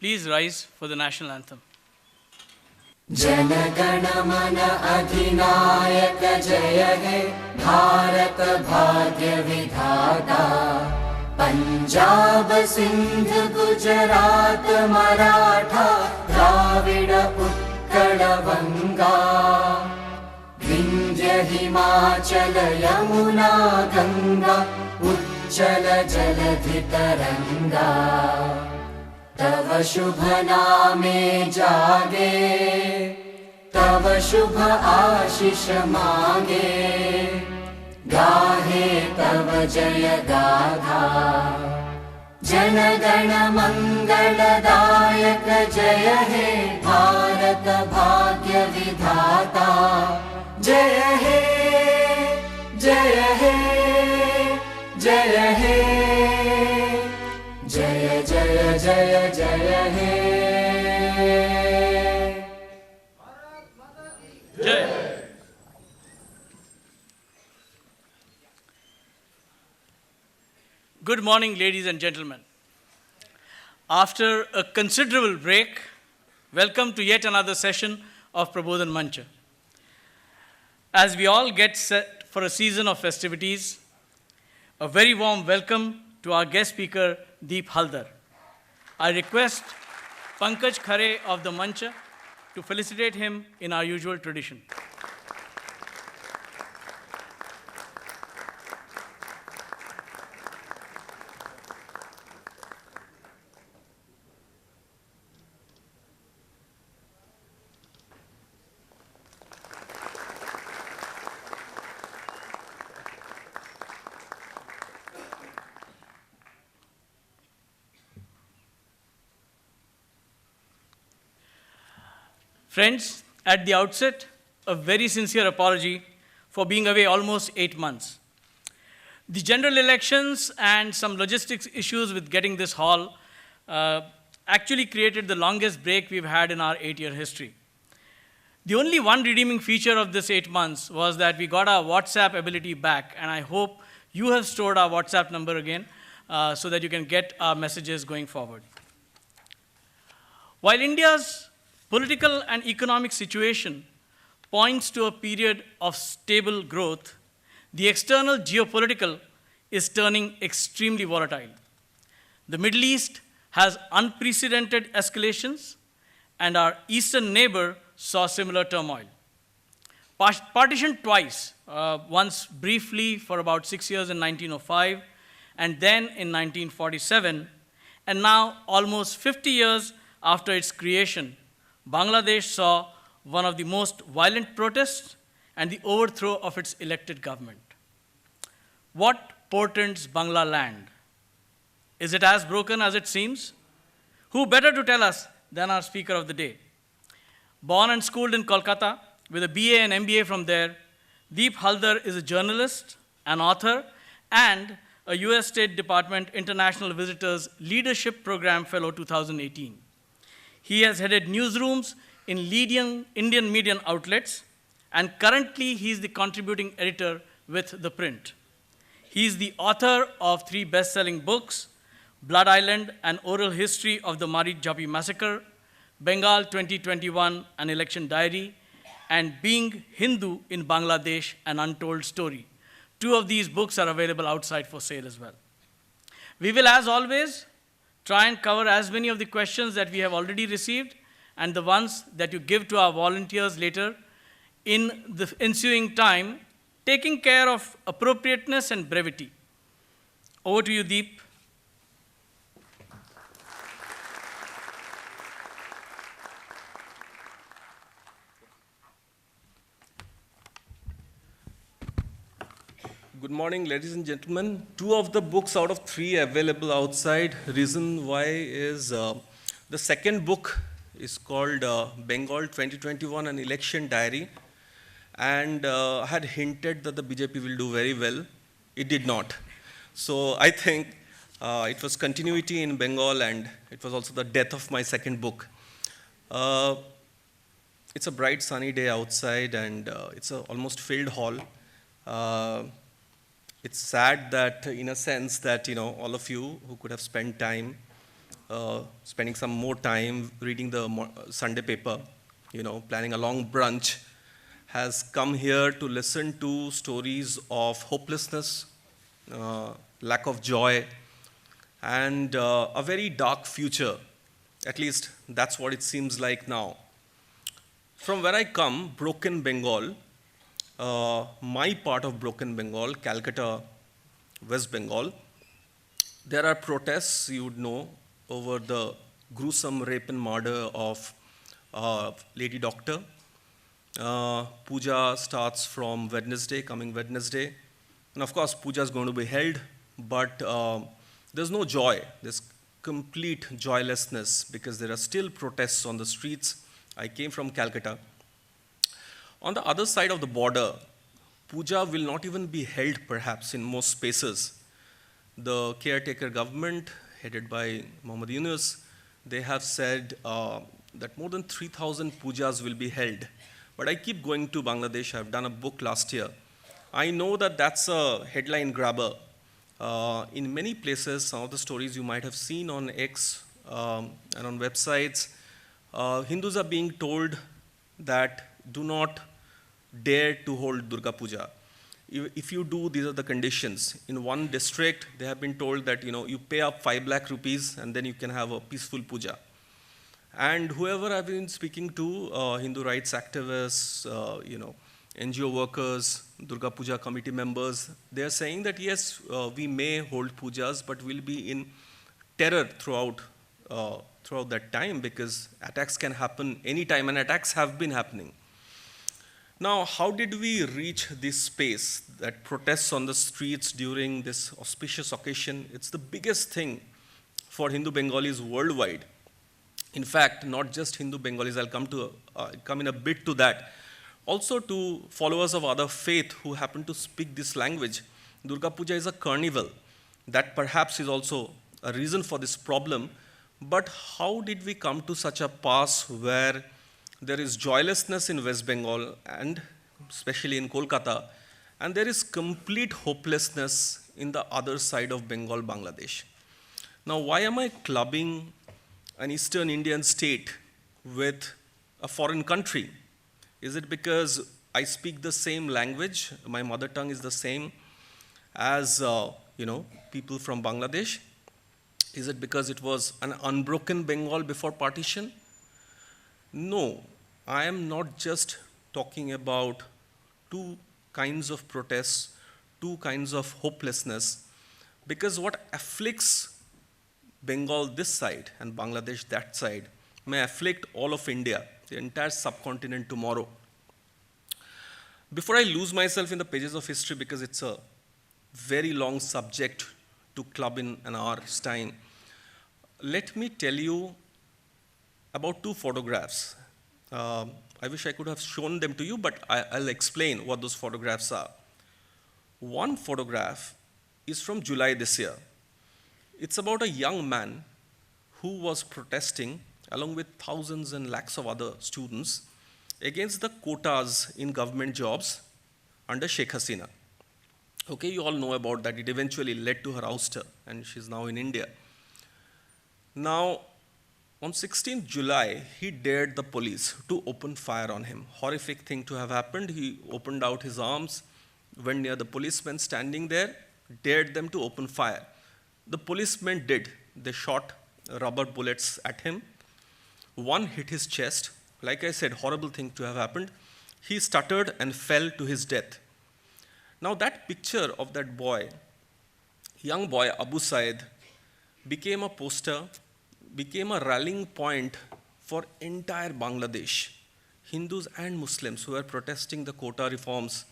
Please rise for the national anthem. Jana Gana मन अधिनायक जय हे भारत भाग्य विधाता पंजाब सिंध गुजरात मराठा द्राविड़ उत्कल बंगा विंध्य हिमाचल यमुना गंगा उच्चल जलधि तरंगा तव शुभ नामे जागे तव शुभ आशीष मांगे गाहे तव जय गाथा जन गण मंगलदायक जय हे भारत भाग्य विधाता जय हे जय हे जय हे जय जय जय जय हे Jai. Good morning, ladies and gentlemen. After a considerable break, welcome to yet another session of Prabodhan Manch. As we all get set for a season of festivities, a very warm welcome to our guest speaker, Deep Halder. I request Pankaj Khare of the Manch to felicitate him in our usual tradition. Friends, at the outset, a very sincere apology for being away almost 8 months. The general elections and some logistics issues with getting this hall actually created the longest break we've had in our 8-year history. The only one redeeming feature of this 8 months was that we got our WhatsApp ability back, and I hope you have stored our WhatsApp number again so that you can get our messages going forward. While India's political and economic situation points to a period of stable growth, the external geopolitical is turning extremely volatile. The Middle East has unprecedented escalations, and our eastern neighbor saw similar turmoil. Partitioned twice, once briefly for about 6 years in 1905, and then in 1947, and now almost 50 years after its creation, Bangladesh saw one of the most violent protests and the overthrow of its elected government. What portends Bangla land? Is it as broken as it seems? Who better to tell us than our speaker of the day? Born and schooled in Kolkata with a BA and MBA from there, Deep Halder is a journalist, an author, and a US State Department International Visitors Leadership Program Fellow 2018. He has headed newsrooms in leading Indian media outlets, and currently he is the contributing editor with The Print. He is the author of 3 best-selling books, Blood Island, An Oral History of the Mari Japi Massacre, Bengal 2021, An Election Diary, and Being Hindu in Bangladesh, An Untold Story. 2 of these books are available outside for sale as well. We will, as always, try and cover as many of the questions that we have already received and the ones that you give to our volunteers later in the ensuing time, taking care of appropriateness and brevity. Over to you, Deep. Good morning, ladies and gentlemen. Two of the books out of three available outside. Reason why is the second book is called Bengal 2021, an election diary. And I had hinted that the BJP will do very well. It did not. So I think it was continuity in Bengal, and it was also the death of my second book. It's a bright sunny day outside, and it's a almost filled hall. It's sad that, in a sense, that all of you who could have spent time, spending some more time reading the Sunday paper, planning a long brunch, has come here to listen to stories of hopelessness, lack of joy, and a very dark future. At least that's what it seems like now. From where I come, Broken Bengal, my part of Broken Bengal, Calcutta, West Bengal, there are protests, you would know, over the gruesome rape and murder of lady doctor. Puja starts from coming Wednesday. And of course, puja is going to be held, but there's no joy. There's complete joylessness because there are still protests on the streets. I came from Calcutta. On the other side of the border, puja will not even be held, perhaps, in most spaces. The caretaker government, headed by Muhammad Yunus, they have said that more than 3,000 pujas will be held. But I keep going to Bangladesh. I've done a book last year. I know that that's a headline grabber. In many places, some of the stories you might have seen on X and on websites, Hindus are being told that do not dare to hold Durga Puja. If you do, these are the conditions. In one district, they have been told that you pay up 5 lakh rupees and then you can have a peaceful puja. And whoever I've been speaking to, Hindu rights activists, NGO workers, Durga Puja committee members, they are saying that yes, we may hold pujas, but we'll be in terror throughout that time because attacks can happen anytime, and attacks have been happening. Now, how did we reach this space that protests on the streets during this auspicious occasion? It's the biggest thing for Hindu Bengalis worldwide. In fact, not just Hindu Bengalis, I'll come in a bit to that. Also to followers of other faith who happen to speak this language. Durga Puja is a carnival. That perhaps is also a reason for this problem. But how did we come to such a pass where there is joylessness in West Bengal and especially in Kolkata, and there is complete hopelessness in the other side of Bengal, Bangladesh? Now, why am I clubbing an Eastern Indian state with a foreign country? Is it because I speak the same language, my mother tongue is the same as people from Bangladesh? Is it because it was an unbroken Bengal before partition? No, I am not just talking about two kinds of protests, two kinds of hopelessness, because what afflicts Bengal this side and Bangladesh that side may afflict all of India, the entire subcontinent tomorrow. Before I lose myself in the pages of history, because it's a very long subject to club in an hour's time, let me tell you about two photographs. I wish I could have shown them to you, but I'll explain what those photographs are. One photograph is from July this year. It's about a young man who was protesting along with thousands and lakhs of other students against the quotas in government jobs under Sheikh Hasina. Okay, you all know about that. It eventually led to her ouster, and she's now in India. Now, on 16th July, he dared the police to open fire on him. Horrific thing to have happened. He opened out his arms, went near the policemen standing there, dared them to open fire. The policemen did. They shot rubber bullets at him. One hit his chest. Like I said, horrible thing to have happened. He stuttered and fell to his death. Now that picture of that boy, young boy Abu Said, became a poster, became a rallying point for entire Bangladesh, Hindus and Muslims who were protesting the quota reforms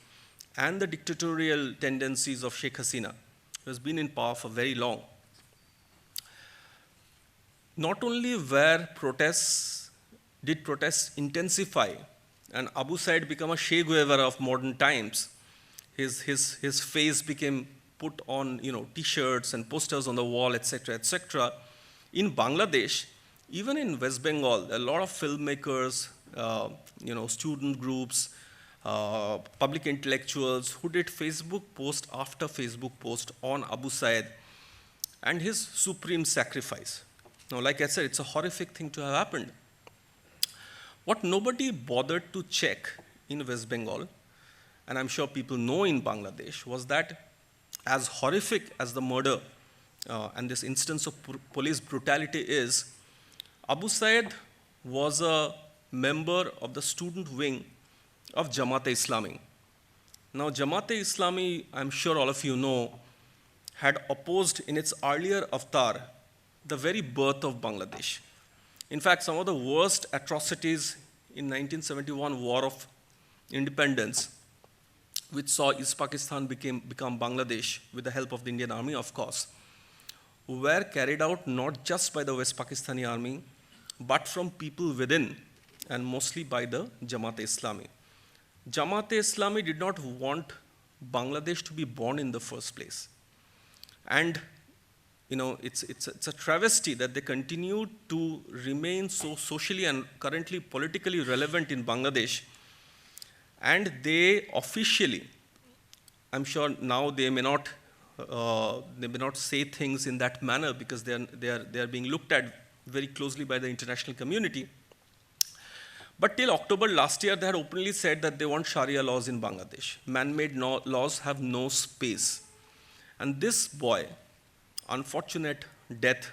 and the dictatorial tendencies of Sheikh Hasina, who has been in power for very long. Not only did protests intensify and Abu Said become a Che Guevara of modern times, his face became put on t-shirts and posters on the wall, etc., etc. In Bangladesh, even in West Bengal, a lot of filmmakers, student groups, public intellectuals who did Facebook post after Facebook post on Abu Said and his supreme sacrifice. Now, like I said, it's a horrific thing to have happened. What nobody bothered to check in West Bengal, and I'm sure people know in Bangladesh, was that as horrific as the murder and this instance of police brutality is, Abu Said was a member of the student wing of Jamaat-e-Islami. Now, Jamaat-e-Islami, I'm sure all of you know, had opposed in its earlier avatar the very birth of Bangladesh. In fact, some of the worst atrocities in 1971 War of Independence, which saw East Pakistan become Bangladesh with the help of the Indian Army, of course, were carried out not just by the West Pakistani Army, but from people within, and mostly by the Jamaat-e-Islami. Jamaat-e-Islami did not want Bangladesh to be born in the first place. And it's a travesty that they continue to remain so socially and currently politically relevant in Bangladesh. And they officially, I'm sure now they may not say things in that manner because they are being looked at very closely by the international community. But till October last year, they had openly said that they want Sharia laws in Bangladesh. Man-made laws have no space. And this boy, unfortunate death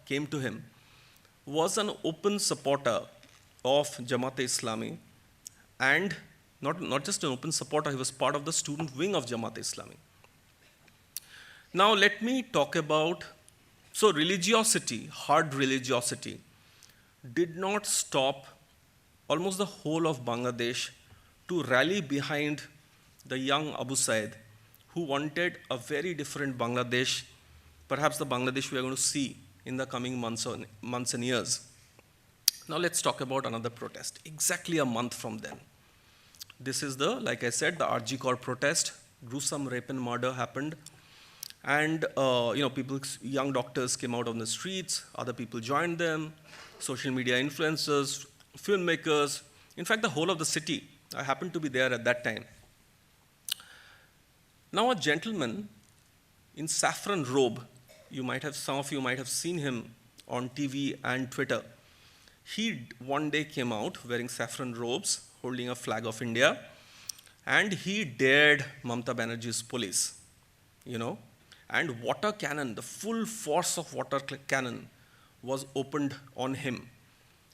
came to him, was an open supporter of Jamaat-e-Islami, and not just an open supporter, he was part of the student wing of Jamaat-e-Islami. Now let me talk about, so religiosity, hard religiosity, did not stop almost the whole of Bangladesh to rally behind the young Abu Said, who wanted a very different Bangladesh, perhaps the Bangladesh we are going to see in the coming months and years. Now let's talk about another protest, exactly a month from then. This is like I said, the RG Corps protest. Gruesome rape and murder happened. And young doctors came out on the streets, other people joined them, social media influencers, filmmakers, in fact, the whole of the city. I happened to be there at that time. Now a gentleman in saffron robe, some of you might have seen him on TV and Twitter. He one day came out wearing saffron robes, holding a flag of India, and he dared Mamata Banerjee's police, and water cannon, the full force of water cannon was opened on him.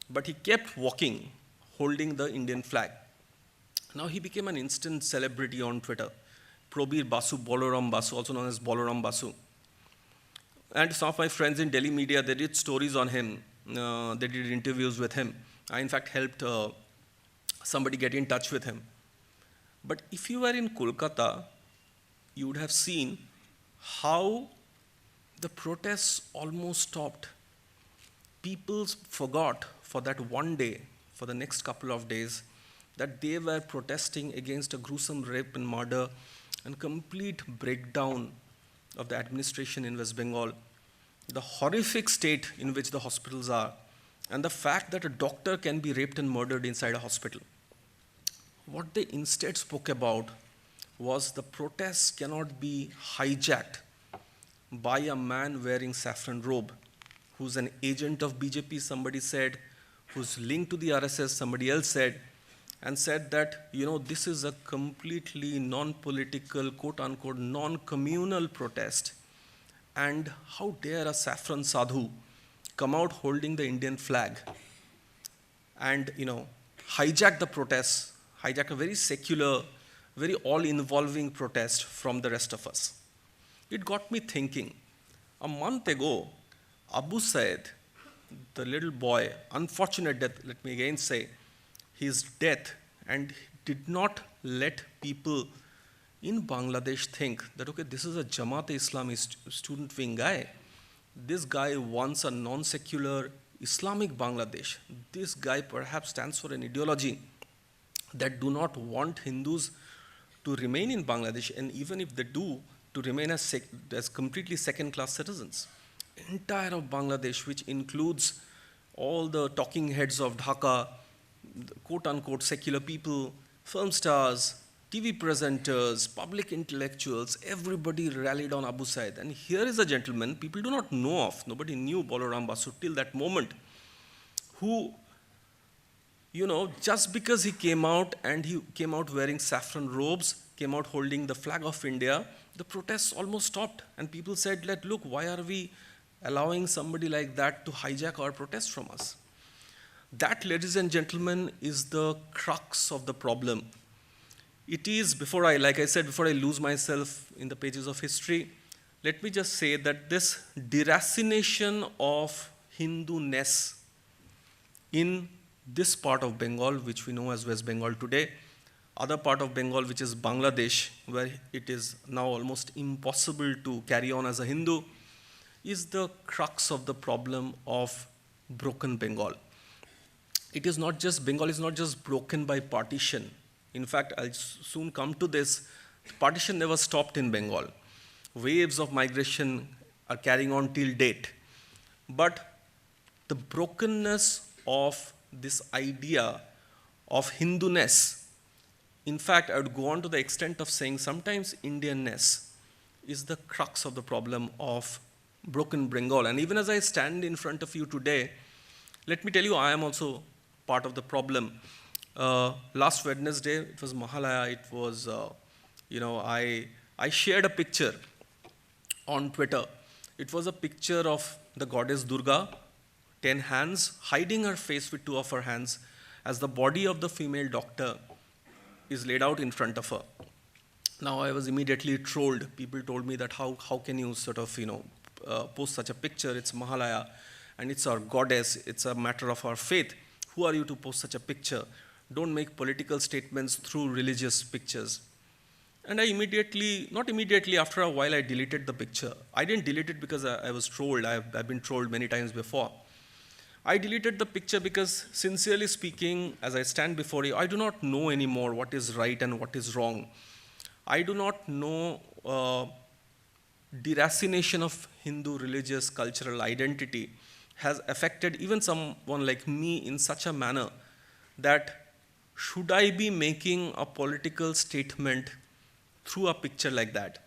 But he kept walking, holding the Indian flag. Now he became an instant celebrity on Twitter. Probir Basu, Bolaram Basu, also known as Bolaram Basu. And some of my friends in Delhi media, they did stories on him. They did interviews with him. I, in fact, helped somebody get in touch with him. But if you were in Kolkata, you would have seen how the protests almost stopped. People forgot for that one day, for the next couple of days, that they were protesting against a gruesome rape and murder and complete breakdown of the administration in West Bengal, the horrific state in which the hospitals are, and the fact that a doctor can be raped and murdered inside a hospital. What they instead spoke about was the protests cannot be hijacked by a man wearing saffron robe, who's an agent of BJP, somebody said, who's linked to the RSS, somebody else said, and said that, this is a completely non-political, quote-unquote, non-communal protest. And how dare a saffron sadhu come out holding the Indian flag and, hijack the protests, hijack a very secular, very all-involving protest from the rest of us. It got me thinking. A month ago, Abu Said, the little boy, unfortunate death, let me again say, his death and did not let people in Bangladesh think that, okay, this is a Jamaat-e-Islami student wing guy. This guy wants a non-secular Islamic Bangladesh. This guy perhaps stands for an ideology that do not want Hindus to remain in Bangladesh, and even if they do, to remain as completely second-class citizens. Entire of Bangladesh, which includes all the talking heads of Dhaka, quote-unquote secular people, film stars, TV presenters, public intellectuals, everybody rallied on Abu Said. And here is a gentleman people do not know of, nobody knew Balaram Basu till that moment, who, just because he came out and he came out wearing saffron robes, came out holding the flag of India, the protests almost stopped. And people said, look, why are we allowing somebody like that to hijack our protest from us? That, ladies and gentlemen, is the crux of the problem. It is, before I lose myself in the pages of history, let me just say that this deracination of Hindu-ness in this part of Bengal, which we know as West Bengal today, other part of Bengal, which is Bangladesh, where it is now almost impossible to carry on as a Hindu, is the crux of the problem of broken Bengal. Bengal is not just broken by partition. In fact, I'll soon come to this. Partition never stopped in Bengal. Waves of migration are carrying on till date. But the brokenness of this idea of Hindu-ness, in fact, I would go on to the extent of saying sometimes Indian-ness is the crux of the problem of broken Bengal. And even as I stand in front of you today, let me tell you, I am also part of the problem. Last Wednesday, it was Mahalaya, it was, I shared a picture on Twitter. It was a picture of the goddess Durga, 10 hands, hiding her face with 2 of her hands, as the body of the female doctor is laid out in front of her. Now, I was immediately trolled. People told me that how can you post such a picture? It's Mahalaya, and it's our goddess. It's a matter of our faith. Who are you to post such a picture? Don't make political statements through religious pictures. And not immediately, after a while, I deleted the picture. I didn't delete it because I was trolled. I've been trolled many times before. I deleted the picture because, sincerely speaking, as I stand before you, I do not know anymore what is right and what is wrong. I do not know deracination of Hindu religious cultural identity has affected even someone like me in such a manner that should I be making a political statement through a picture like that?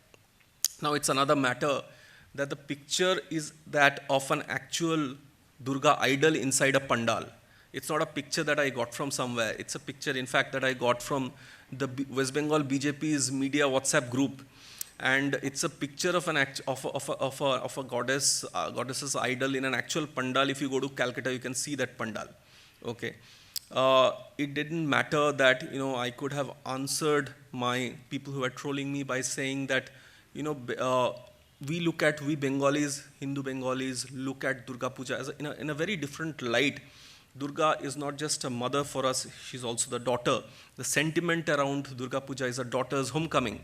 Now, it's another matter that the picture is that of an actual Durga idol inside a pandal. It's not a picture that I got from somewhere. It's a picture, in fact, that I got from the West Bengal BJP's media WhatsApp group. And it's a picture of a goddess's idol in an actual pandal. If you go to Calcutta, you can see that pandal. Okay. It didn't matter that I could have answered my people who were trolling me by saying that we Bengalis, Hindu Bengalis, look at Durga Puja as in a very different light. Durga is not just a mother for us, she's also the daughter. The sentiment around Durga Puja is a daughter's homecoming.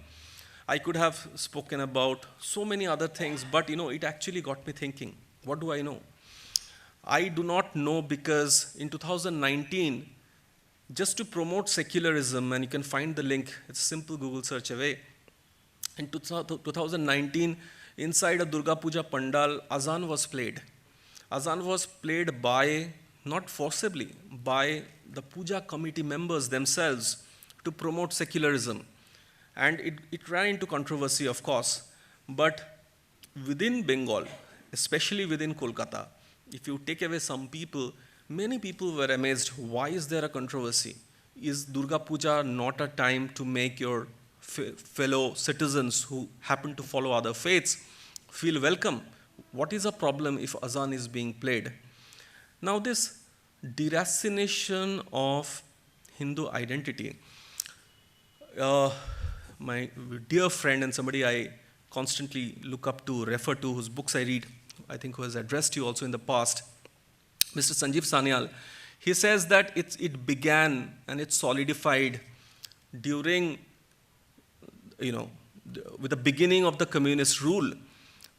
I could have spoken about so many other things, but it actually got me thinking, what do I know? I do not know because in 2019, just to promote secularism, and you can find the link, it's a simple Google search away. In 2019, inside a Durga Puja pandal, Azan was played. Azan was played by, not forcibly, by the Puja committee members themselves to promote secularism. And it ran into controversy, of course. But within Bengal, especially within Kolkata, if you take away some people, many people were amazed. Why is there a controversy? Is Durga Puja not a time to make your fellow citizens who happen to follow other faiths feel welcome? What is a problem if Azan is being played? Now, this deracination of Hindu identity, my dear friend and somebody I constantly look up to, refer to, whose books I read, I think who has addressed you also in the past, Mr. Sanjeev Sanyal, he says that it began and it solidified during, with the beginning of the communist rule.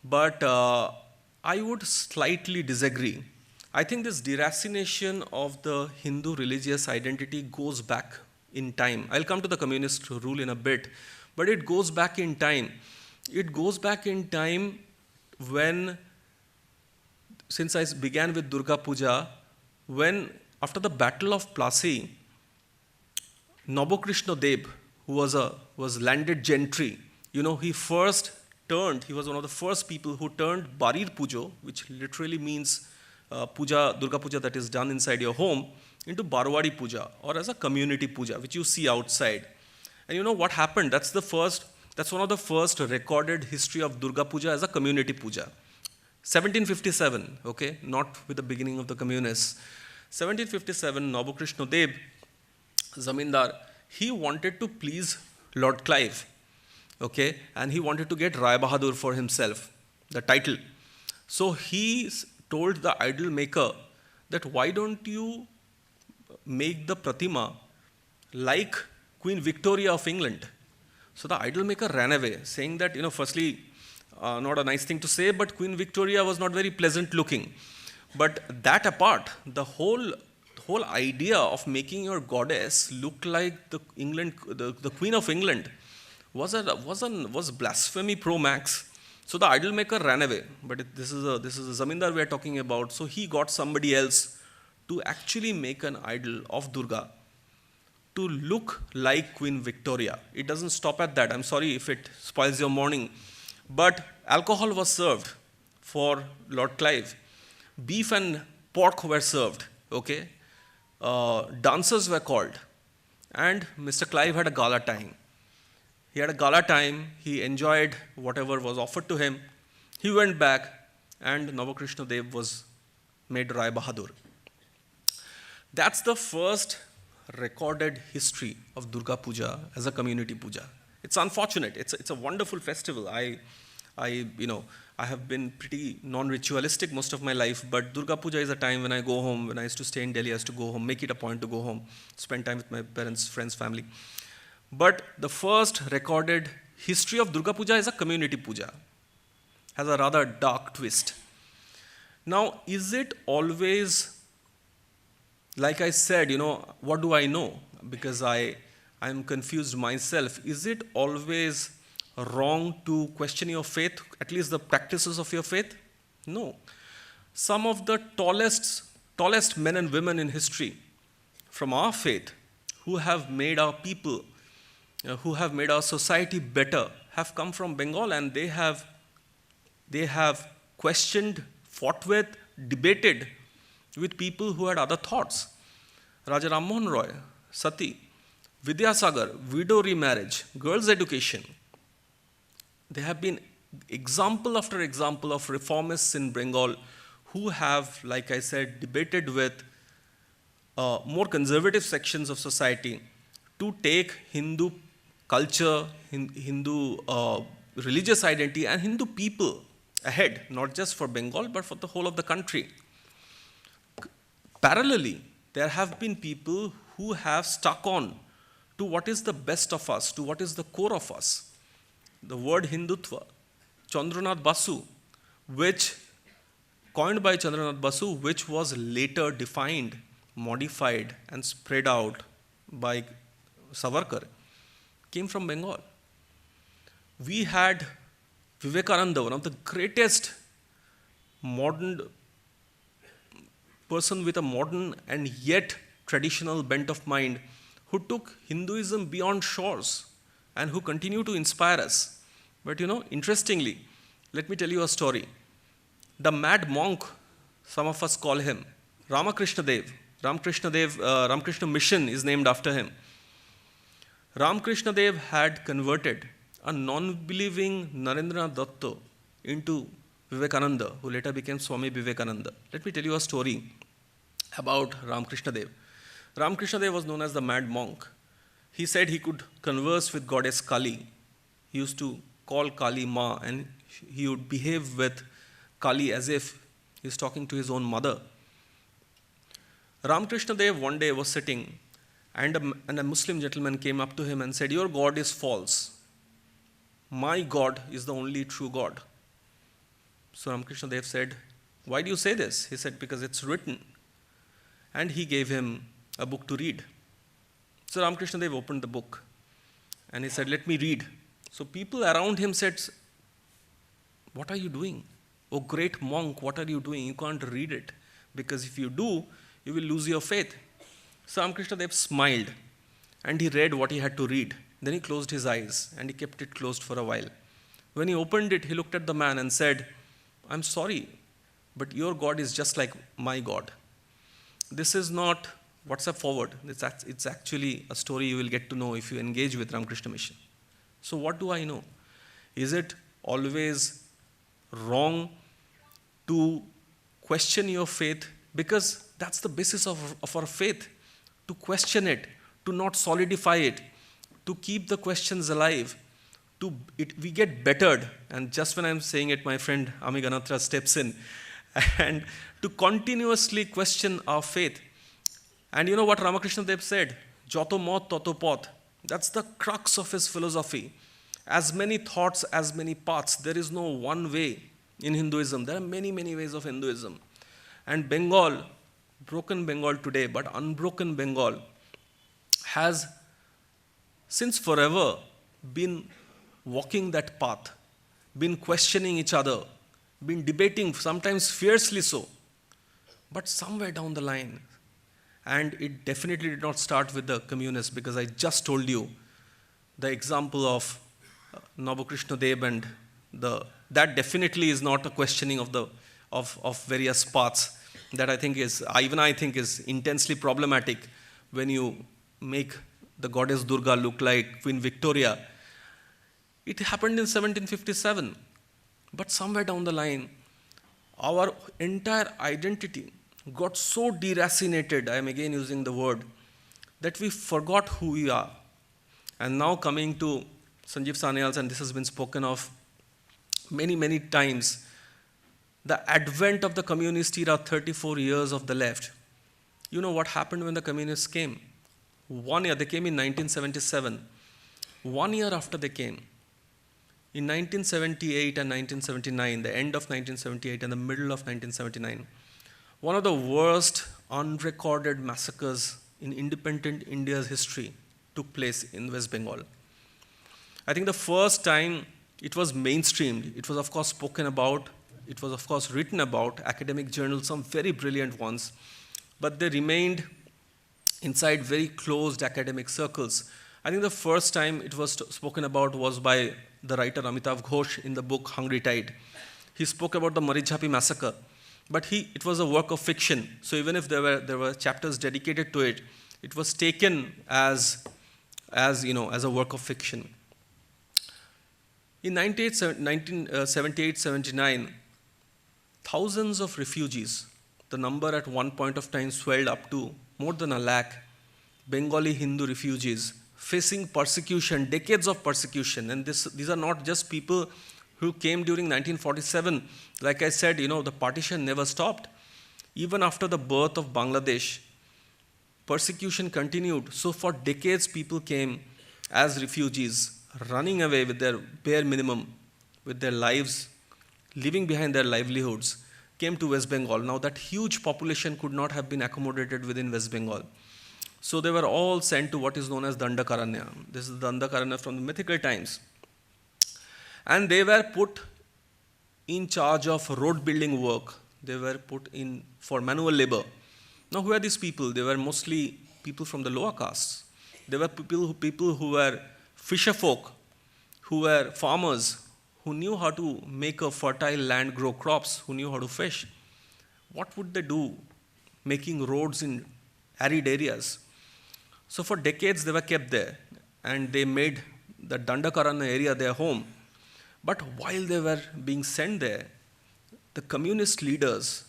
But I would slightly disagree. I think this deracination of the Hindu religious identity goes back in time. I'll come to the communist rule in a bit, but it goes back in time. It goes back in time when, since I began with Durga Puja, when after the Battle of Plassey, Nabokrashna Dev, who was landed gentry, he he was one of the first people who turned Barir Pujo, which literally means Durga Puja that is done inside your home, into Barwadi Puja, or as a community puja, which you see outside. And you know what happened? That's one of the first recorded history of Durga Puja as a community puja. 1757, okay, not with the beginning of the communists. 1757, Nabokrashna Dev, Zamindar, he wanted to please Lord Clive, okay, and he wanted to get Rai Bahadur for himself, the title. So he told the idol maker that why don't you make the Pratima like Queen Victoria of England? So the idol maker ran away, saying that, firstly, not a nice thing to say, but Queen Victoria was not very pleasant looking. But that apart, the whole idea of making your goddess look like the Queen of England was blasphemy pro max. So the idol maker ran away. But this is a zamindar we are talking about. So he got somebody else to actually make an idol of Durga to look like Queen Victoria. It doesn't stop at that. I'm sorry if it spoils your morning. But alcohol was served for Lord Clive. Beef and pork were served, okay? Dancers were called. And Mr. Clive had a gala time. He had a gala time. He enjoyed whatever was offered to him. He went back, and Navakrishna Dev was made Rai Bahadur. That's the first recorded history of Durga Puja as a community puja. It's unfortunate. It's a wonderful festival. I have been pretty non-ritualistic most of my life, but Durga Puja is a time when I go home. When I used to stay in Delhi, I used to go home, make it a point to go home, spend time with my parents, friends, family. But the first recorded history of Durga Puja is a community puja. Has a rather dark twist. Now, is it always, like I said, what do I know? Because I'm confused myself. Is it always wrong to question your faith, at least the practices of your faith? No. Some of the tallest men and women in history from our faith who have made our people, who have made our society better, have come from Bengal, and they have questioned, fought with, debated with people who had other thoughts. Raja Ram Mohan Roy, Sati, Vidyasagar, widow remarriage, girls' education. There have been example after example of reformists in Bengal who have, like I said, debated with more conservative sections of society to take Hindu culture, Hindu religious identity, and Hindu people ahead, not just for Bengal, but for the whole of the country. Parallelly, there have been people who have stuck on to what is the best of us, to what is the core of us. The word Hindutva, Chandranath Basu, which coined by Chandranath Basu, which was later defined, modified, and spread out by Savarkar, came from Bengal. We had Vivekananda, one of the greatest modern person with a modern and yet traditional bent of mind, who took Hinduism beyond shores and who continue to inspire us. But interestingly, let me tell you a story. The mad monk, some of us call him, Ramakrishna Dev. Ramakrishna Mission is named after him. Ramakrishna Dev had converted a non-believing Narendra Datta into Vivekananda, who later became Swami Vivekananda. Let me tell you a story about Ramakrishna Dev. Ramakrishna Dev was known as the mad monk. He said he could converse with goddess Kali. He used to call Kali Ma, and he would behave with Kali as if he was talking to his own mother. Ramakrishna Dev one day was sitting, And a Muslim gentleman came up to him and said, "Your God is false. My God is the only true God." So Ramakrishna Dev said, "Why do you say this?" He said, "Because it's written." And he gave him a book to read. So Ramakrishna Dev opened the book and he said, "Let me read." So people around him said, "What are you doing? Oh great monk, what are you doing? You can't read it, because if you do, you will lose your faith." So Ramakrishna Dev smiled and he read what he had to read. Then he closed his eyes and he kept it closed for a while. When he opened it, he looked at the man and said, "I'm sorry, but your God is just like my God." This is not WhatsApp forward. It's actually a story you will get to know if you engage with Ramakrishna Mission. So what do I know? Is it always wrong to question your faith? Because that's the basis of our faith. To question it, to not solidify it, to keep the questions alive. We get bettered. And just when I'm saying it, my friend Ami Ganatra steps in. And to continuously question our faith. And you know what Ramakrishna Dev said? Joto mot toto pot. That's the crux of his philosophy. As many thoughts, as many paths. There is no one way in Hinduism. There are many, many ways of Hinduism. And Bengal, broken Bengal today, but unbroken Bengal, has since forever been walking that path, been questioning each other, been debating, sometimes fiercely so. But somewhere down the line, and it definitely did not start with the communists, because I just told you the example of Navakrishna Dev, and that definitely is not a questioning of various paths. That I think is intensely problematic when you make the goddess Durga look like Queen Victoria. It happened in 1757. But somewhere down the line, our entire identity got so deracinated, I am again using the word, that we forgot who we are. And now coming to Sanjeev Sanyal's, and this has been spoken of many, many times, the advent of the communist era, 34 years of the left. You know what happened when the communists came? 1 year, they came in 1977. 1 year after they came, in 1978 and 1979, the end of 1978 and the middle of 1979, one of the worst unrecorded massacres in independent India's history took place in West Bengal. I think the first time it was mainstreamed, it was of course spoken about, it was of course written about, academic journals, some very brilliant ones, but they remained inside very closed academic circles. I think the first time it was spoken about was by the writer Amitav Ghosh in the book Hungry Tide. He spoke about the Marijhapi massacre, but it was a work of fiction. So even if there were chapters dedicated to it, it was taken as a work of fiction. In 1978-79, thousands of refugees, the number at one point of time swelled up to more than 1 lakh, Bengali Hindu refugees facing persecution, decades of persecution. And these are not just people who came during 1947. Like I said, the partition never stopped. Even after the birth of Bangladesh, persecution continued. So for decades, people came as refugees, running away with their bare minimum, with their lives, leaving behind their livelihoods, came to West Bengal. Now that huge population could not have been accommodated within West Bengal. So they were all sent to what is known as Dandakaranya. This is Dandakaranya from the mythical times. And they were put in charge of road building work. They were put in for manual labor. Now who are these people? They were mostly people from the lower castes. They were people who were fisher folk, who were farmers, who knew how to make a fertile land grow crops, who knew how to fish. What would they do making roads in arid areas? So for decades they were kept there, and they made the Dandakaranya area their home. But while they were being sent there, the communist leaders,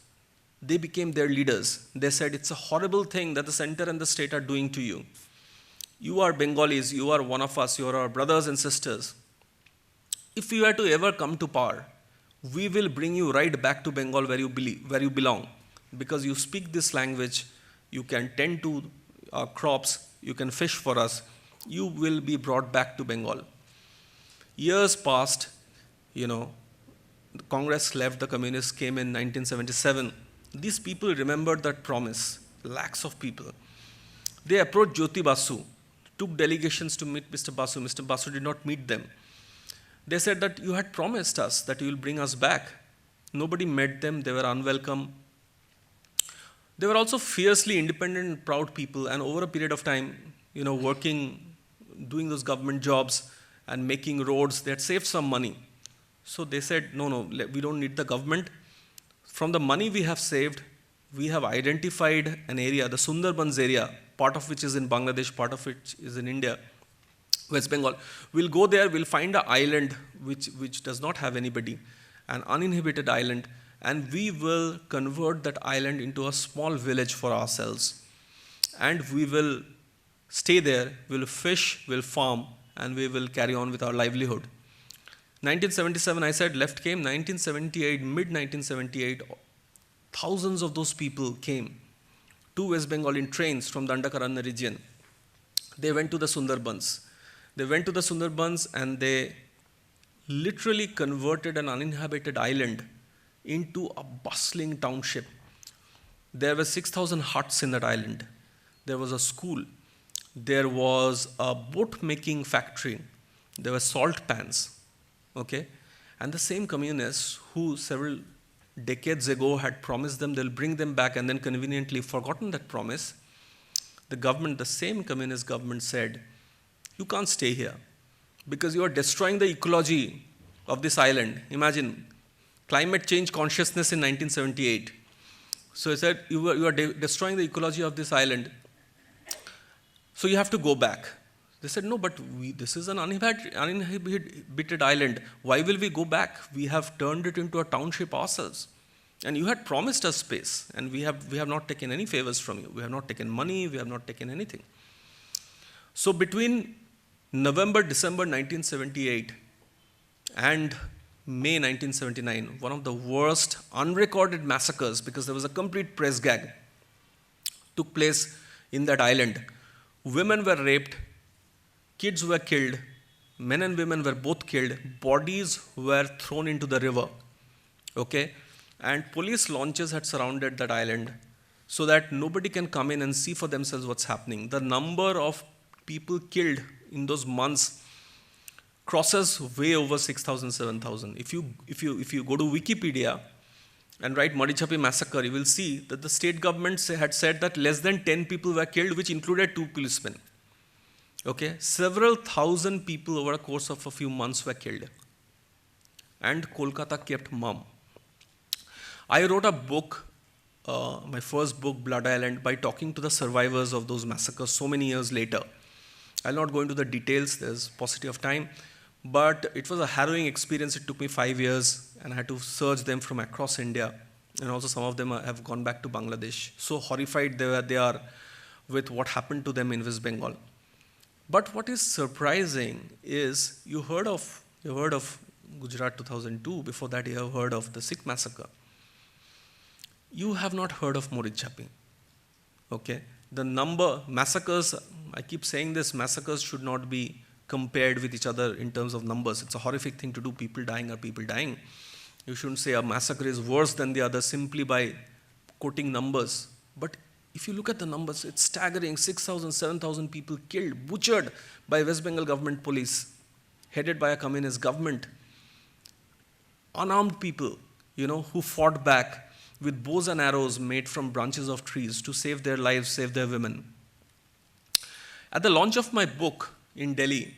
they became their leaders. They said, it's a horrible thing that the center and the state are doing to you. You are Bengalis, you are one of us, you are our brothers and sisters. If you are to ever come to power, we will bring you right back to Bengal where you belong. Because you speak this language, you can tend to our crops, you can fish for us, you will be brought back to Bengal. Years passed, the Congress left, the communists came in 1977. These people remembered that promise, lakhs of people. They approached Jyoti Basu, took delegations to meet Mr. Basu. Mr. Basu did not meet them. They said that you had promised us that you will bring us back. Nobody met them, they were unwelcome. They were also fiercely independent and proud people, and over a period of time, working, doing those government jobs and making roads, they had saved some money. So they said, no, we don't need the government. From the money we have saved, we have identified an area, the Sundarbans area, part of which is in Bangladesh, part of which is in India, West Bengal. We'll go there, we'll find an island which does not have anybody, an uninhabited island, and we will convert that island into a small village for ourselves. And we will stay there, we'll fish, we'll farm, and we will carry on with our livelihood. 1977, I said, left came. 1978, mid-1978, thousands of those people came to West Bengal in trains from the Andakaranya region. They went to the Sundarbans. They went to the Sundarbans and they literally converted an uninhabited island into a bustling township. There were 6,000 huts in that island. There was a school. There was a boat-making factory. There were salt pans. Okay? And the same communists who several decades ago had promised them they'll bring them back and then conveniently forgotten that promise, the government, the same communist government said, you can't stay here because you are destroying the ecology of this island. Imagine, climate change consciousness in 1978. So he said, you are destroying the ecology of this island, so you have to go back. They said, no, but this is an uninhabited island. Why will we go back? We have turned it into a township ourselves. And you had promised us space, and we have not taken any favors from you. We have not taken money, we have not taken anything. So between November, December 1978 and May 1979, one of the worst unrecorded massacres, because there was a complete press gag, took place in that island. Women were raped, kids were killed, men and women were both killed, bodies were thrown into the river, okay? And police launches had surrounded that island so that nobody can come in and see for themselves what's happening. The number of people killed in those months crosses way over 6,000, 7,000. If you go to Wikipedia and write Marichapi massacre, you will see that the state government had said that less than 10 people were killed, which included 2 policemen. Okay, several thousand people over a course of a few months were killed. And Kolkata kept mum. I wrote a book, my first book, Blood Island, by talking to the survivors of those massacres so many years later. I'll not go into the details, there's paucity of time, but it was a harrowing experience. It took me 5 years, and I had to search them from across India. And also some of them have gone back to Bangladesh. So horrified they are with what happened to them in West Bengal. But what is surprising is you heard of Gujarat 2002. Before that, you have heard of the Sikh massacre. You have not heard of Marichapi. Okay, the number massacres. I keep saying this: massacres should not be compared with each other in terms of numbers. It's a horrific thing to do. People dying are people dying. You shouldn't say a massacre is worse than the other simply by quoting numbers. But if you look at the numbers, it's staggering. 6,000, 7,000 people killed, butchered by West Bengal government police, headed by a communist government. Unarmed people, who fought back with bows and arrows made from branches of trees to save their lives, save their women. At the launch of my book in Delhi,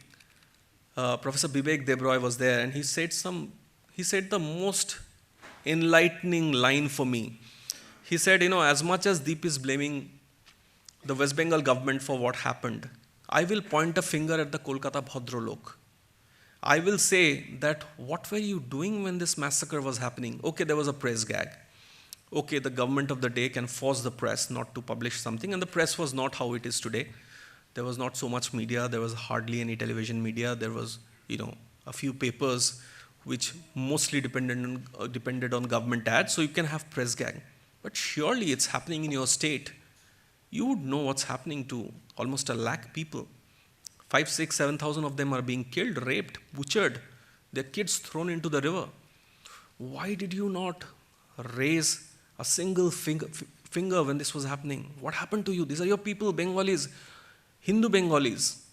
Professor Bibek Debroy was there, and he said the most enlightening line for me. He said, as much as Deep is blaming the West Bengal government for what happened, I will point a finger at the Kolkata Bhadralok. I will say that what were you doing when this massacre was happening? Okay, there was a press gag. Okay, the government of the day can force the press not to publish something, and the press was not how it is today. There was not so much media, there was hardly any television media, there was, a few papers which mostly depended on government ads, so you can have press gag. But surely it's happening in your state. you would know what's happening to almost 1 lakh people. 5, 6, 7,000 of them are being killed, raped, butchered, their kids thrown into the river. Why did you not raise a single finger when this was happening? What happened to you? These are your people, Bengalis, Hindu Bengalis.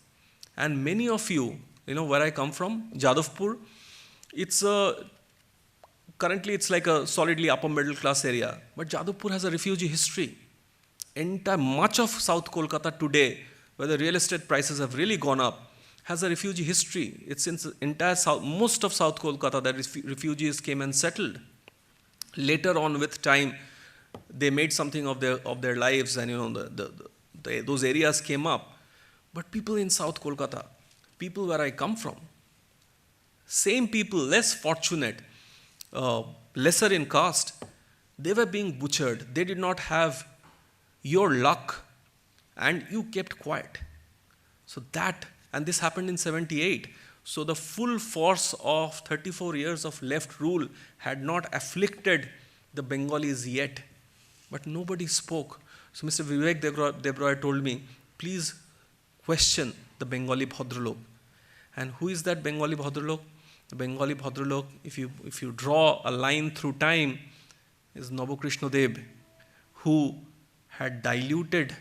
And many of you, where I come from, Jadavpur, currently it's like a solidly upper middle class area. But Jadavpur has a refugee history. Much of South Kolkata today, where the real estate prices have really gone up, has a refugee history. It's in the entire most of South Kolkata that refugees came and settled. Later on, with time, they made something of their lives, and those areas came up. But people in South Kolkata, people where I come from, same people, less fortunate, lesser in caste, they were being butchered. They did not have your luck, and you kept quiet. So and this happened in 78. So the full force of 34 years of left rule had not afflicted the Bengalis yet. But nobody spoke. So Mr. Vivek Debroy told me, please question the Bengali Bhadralok. And who is that Bengali Bhadralok? The Bengali Bhadralok, if you draw a line through time, is Navakrishna Dev, who had diluted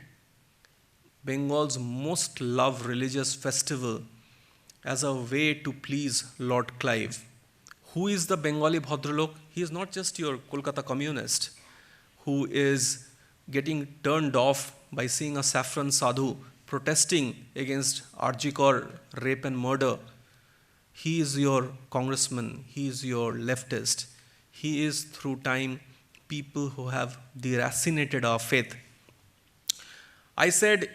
Bengal's most loved religious festival as a way to please Lord Clive. Who is the Bengali Bhadralok? He is not just your Kolkata communist who is getting turned off by seeing a saffron sadhu protesting against Arjikor rape and murder. He is your congressman. He is your leftist. He is, through time, people who have deracinated our faith. I said,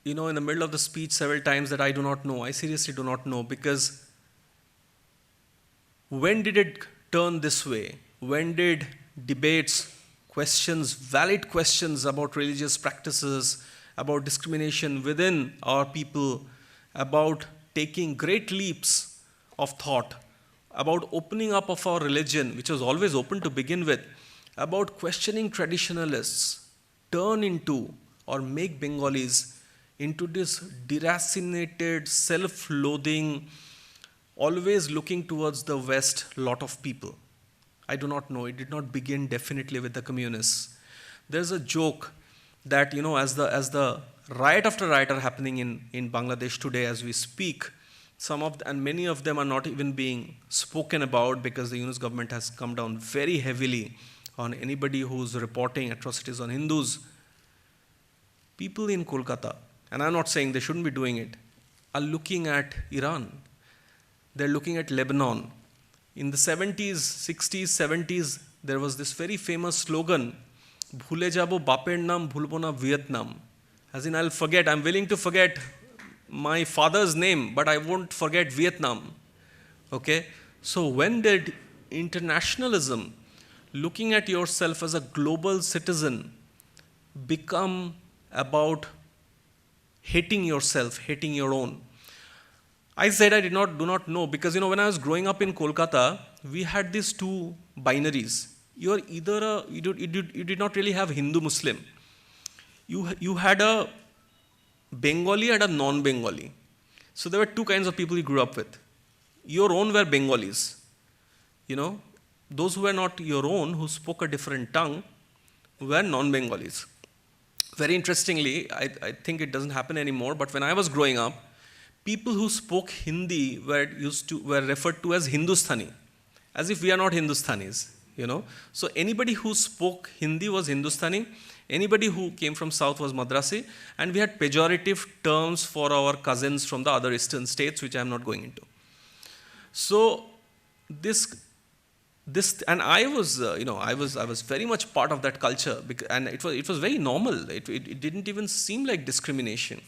in the middle of the speech several times that I do not know. I seriously do not know, because when did it turn this way? When did debates, questions, valid questions about religious practices, about discrimination within our people, about taking great leaps of thought, about opening up of our religion, which was always open to begin with, about questioning traditionalists, turn into or make Bengalis into this deracinated, self-loathing, always looking towards the West lot of people? I do not know. It did not begin definitely with the communists. There's a joke that, as the riot after riot are happening in Bangladesh today as we speak, and many of them are not even being spoken about, because the Yunus government has come down very heavily on anybody who's reporting atrocities on Hindus. People in Kolkata, and I'm not saying they shouldn't be doing it, are looking at Iran. They're looking at Lebanon. In the 70s, 60s, 70s, there was this very famous slogan, Bhule jabo baper naam, bhulbo na Vietnam. As in, I'm willing to forget my father's name, but I won't forget Vietnam. Okay? So when did internationalism, looking at yourself as a global citizen, become about hating yourself, hating your own? I said I do not know, because when I was growing up in Kolkata, we had these two binaries. You are either you did not really have Hindu Muslim. You had a Bengali and a non-Bengali. So there were two kinds of people you grew up with. Your own were Bengalis. Those who were not your own, who spoke a different tongue, were non-Bengalis. Very interestingly, I think it doesn't happen anymore, but when I was growing up, people who spoke Hindi were referred to as Hindustani, as if we are not Hindustanis, So anybody who spoke Hindi was Hindustani, anybody who came from South was Madrasi, and we had pejorative terms for our cousins from the other eastern states, which I am not going into. So and I was, I was very much part of that culture, and it was very normal. It didn't even seem like discrimination.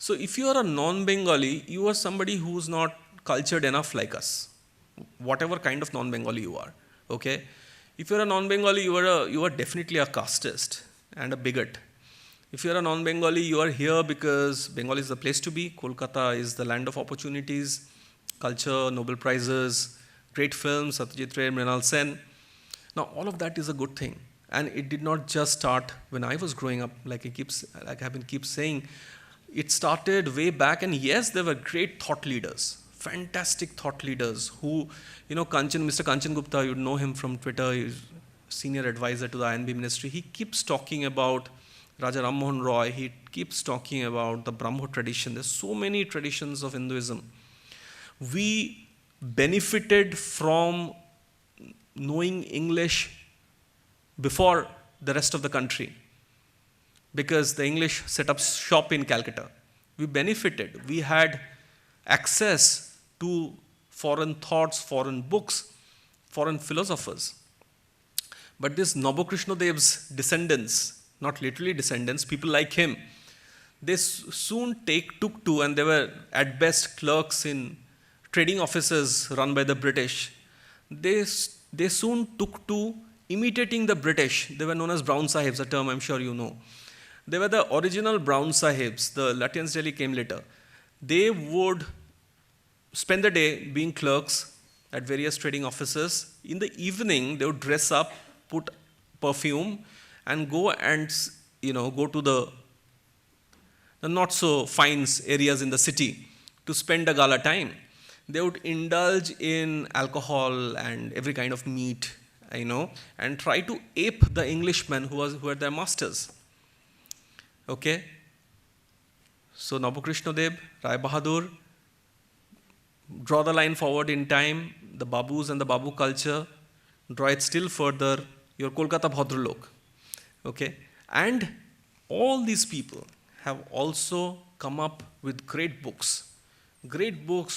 So if you are a non-Bengali, you are somebody who's not cultured enough like us, whatever kind of non-Bengali you are. Okay, if you're a non-Bengali, you are definitely a casteist and a bigot. If you're a non-Bengali, you are here because Bengal is the place to be. Kolkata is the land of opportunities, culture, Nobel Prizes, great films, Satyajit Ray, Mrinal Sen. Now, all of that is a good thing. And it did not just start when I was growing up, like I've been keep saying. It started way back, and yes, there were great thought leaders, fantastic thought leaders who, Mr. Kanchan Gupta, you know him from Twitter, he's senior advisor to the INB ministry. He keeps talking about Raja Ram Mohan Roy, he keeps talking about the Brahmo tradition. There's so many traditions of Hinduism. We benefited from knowing English before the rest of the country, because the English set up shop in Calcutta. We benefited. We had access to foreign thoughts, foreign books, foreign philosophers. But this Nabokrashna Dev's descendants, not literally descendants, people like him, they soon took to, and they were at best clerks in trading offices run by the British. They soon took to imitating the British. They were known as Brown Sahibs, a term I'm sure you know. They were the original Brown Sahibs. The Lutyens really came later. They would spend the day being clerks at various trading offices. In the evening, they would dress up, put perfume, and go to the not so fine areas in the city to spend a gala time. They would indulge in alcohol and every kind of meat, and try to ape the Englishmen who were their masters. Okay? So Nabokrashna Dev, Rai Bahadur, draw the line forward in time, the Babus and the Babu culture, draw it still further, your Kolkata Bhadralok. Okay? And all these people have also come up with great books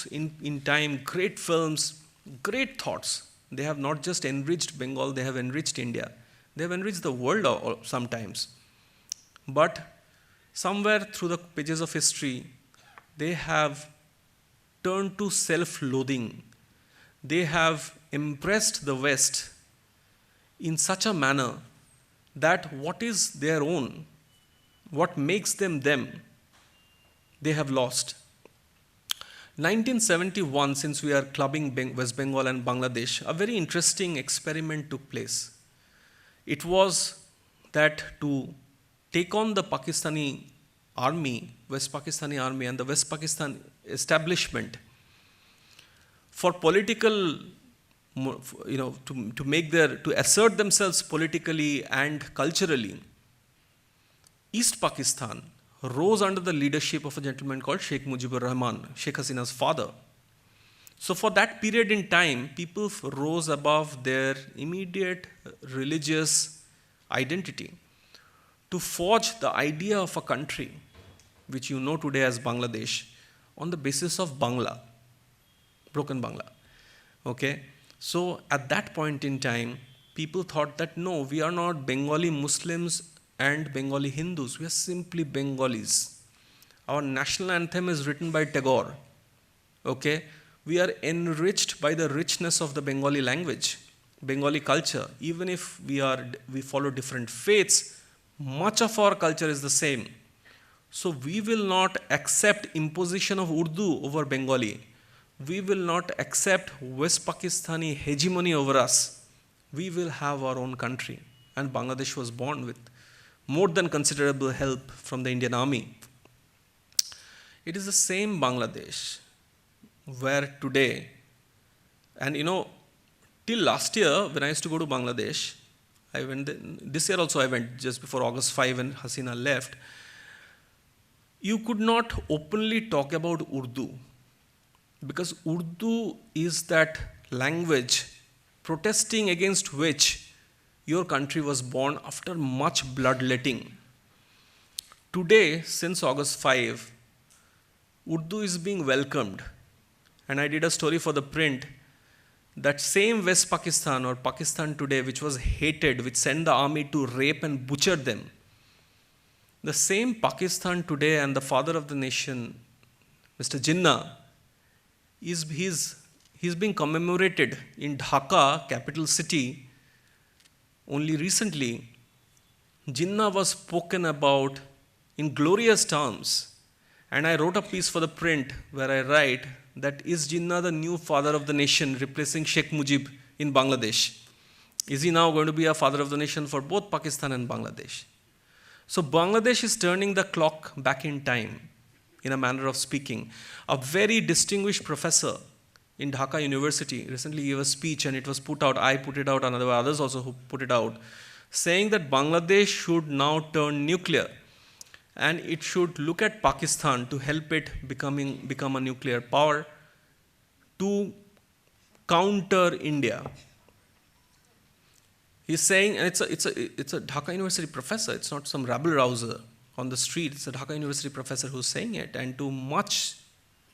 in time, great films, great thoughts. They have not just enriched Bengal, they have enriched India. They have enriched the world sometimes. But somewhere through the pages of history, they have turned to self-loathing. They have impressed the West in such a manner that what is their own, what makes them them, they have lost. 1971, since we are clubbing West Bengal and Bangladesh, a very interesting experiment took place. It was that to take on the Pakistani army, West Pakistani army and the West Pakistan establishment, for political, to assert themselves politically and culturally, East Pakistan rose under the leadership of a gentleman called Sheikh Mujibur Rahman, Sheikh Hasina's father. So for that period in time, people rose above their immediate religious identity to forge the idea of a country, which you know today as Bangladesh, on the basis of Bangla, broken Bangla. Okay? So at that point in time, people thought that no, we are not Bengali Muslims and Bengali Hindus, we are simply Bengalis. Our national anthem is written by Tagore. Okay? We are enriched by the richness of the Bengali language, Bengali culture. Even if we follow different faiths, much of our culture is the same. So we will not accept imposition of Urdu over Bengali. We will not accept West Pakistani hegemony over us. We will have our own country. And Bangladesh was born with more than considerable help from the Indian army. It is the same Bangladesh where today, and till last year when I used to go to Bangladesh, I went this year also I went just before August 5 when Hasina left. You could not openly talk about Urdu, because Urdu is that language protesting against which your country was born after much bloodletting. Today, since August 5, Urdu is being welcomed. And I did a story for the print. That same West Pakistan or Pakistan today, which was hated, which sent the army to rape and butcher them, the same Pakistan today and the father of the nation, Mr. Jinnah, he's being commemorated in Dhaka, capital city. Only recently, Jinnah was spoken about in glorious terms. And I wrote a piece for the print where I write that is Jinnah the new father of the nation replacing Sheikh Mujib in Bangladesh. Is he now going to be a father of the nation for both Pakistan and Bangladesh? So Bangladesh is turning the clock back in time, in a manner of speaking. A very distinguished professor in Dhaka University recently gave a speech, and it was put out, I put it out, and there were others also who put it out, saying that Bangladesh should now turn nuclear, and it should look at Pakistan to help it become a nuclear power to counter India. He's saying, and it's a Dhaka University professor, it's not some rabble-rouser on the street, it's a Dhaka University professor who's saying it, and to much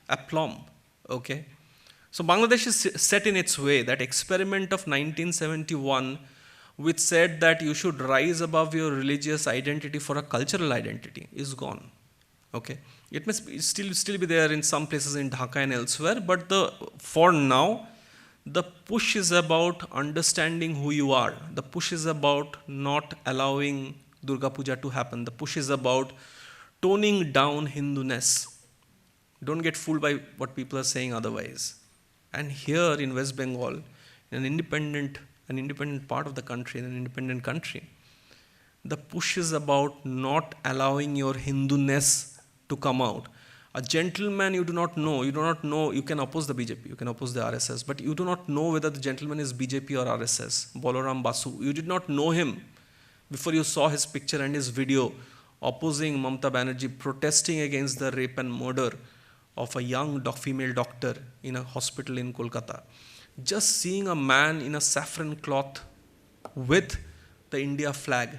aplomb, okay? So Bangladesh is set in its way. That experiment of 1971, which said that you should rise above your religious identity for a cultural identity, is gone, okay? It must be, still be there in some places in Dhaka and elsewhere, but for now, the push is about understanding who you are. The push is about not allowing Durga Puja to happen. The push is about toning down Hindu-ness. Don't get fooled by what people are saying otherwise. And here in West Bengal, in an independent part of the country, in an independent country, the push is about not allowing your Hindu-ness to come out. A gentleman you do not know, you can oppose the BJP, you can oppose the RSS, but you do not know whether the gentleman is BJP or RSS. Balaram Basu, you did not know him before you saw his picture and his video opposing Mamata Banerjee, protesting against the rape and murder of a young female doctor in a hospital in Kolkata. Just seeing a man in a saffron cloth with the India flag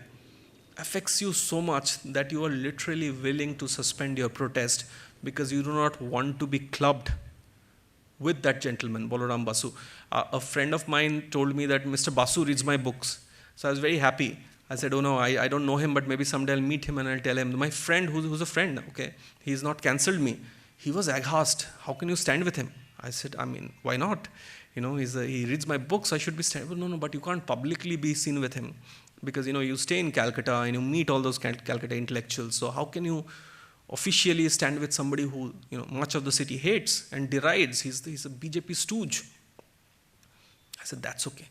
affects you so much that you are literally willing to suspend your protest because you do not want to be clubbed with that gentleman, Balaram Basu. A friend of mine told me that Mr. Basu reads my books. So I was very happy. I said, oh no, I don't know him, but maybe someday I'll meet him and I'll tell him. My friend, who's a friend, okay, he's not cancelled me. He was aghast. How can you stand with him? I said, I mean, why not? You know, he reads my books, I should be standing. Well, no, but you can't publicly be seen with him because, you stay in Calcutta and you meet all those Calcutta intellectuals. So how can you officially stand with somebody who, much of the city hates and derides? He's a BJP stooge. I said, that's okay.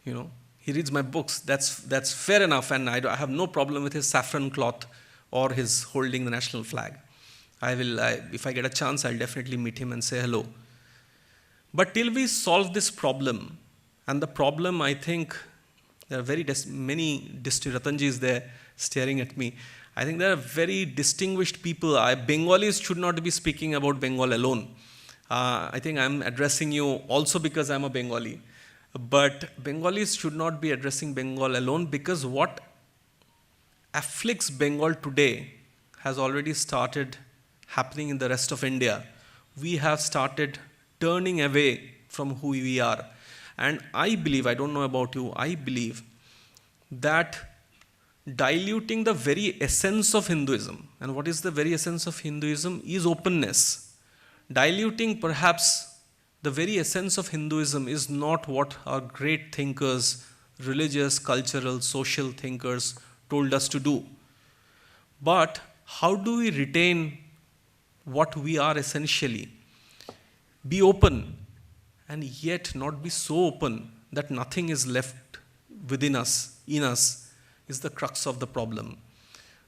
He reads my books. That's fair enough, and I have no problem with his saffron cloth or his holding the national flag. If I get a chance, I'll definitely meet him and say hello. But till we solve this problem, and the problem, I think, there are many Ratanji is there staring at me. I think there are very distinguished people. Bengalis should not be speaking about Bengal alone. I think I'm addressing you also because I'm a Bengali. But Bengalis should not be addressing Bengal alone because what afflicts Bengal today has already started happening in the rest of India. We have started turning away from who we are. And I believe, I don't know about you, I believe that diluting the very essence of Hinduism, and what is the very essence of Hinduism is openness. Diluting perhaps the very essence of Hinduism is not what our great thinkers, religious, cultural, social thinkers told us to do. But how do we retain what we are essentially? Be open and yet not be so open that nothing is left within us, in us, is the crux of the problem.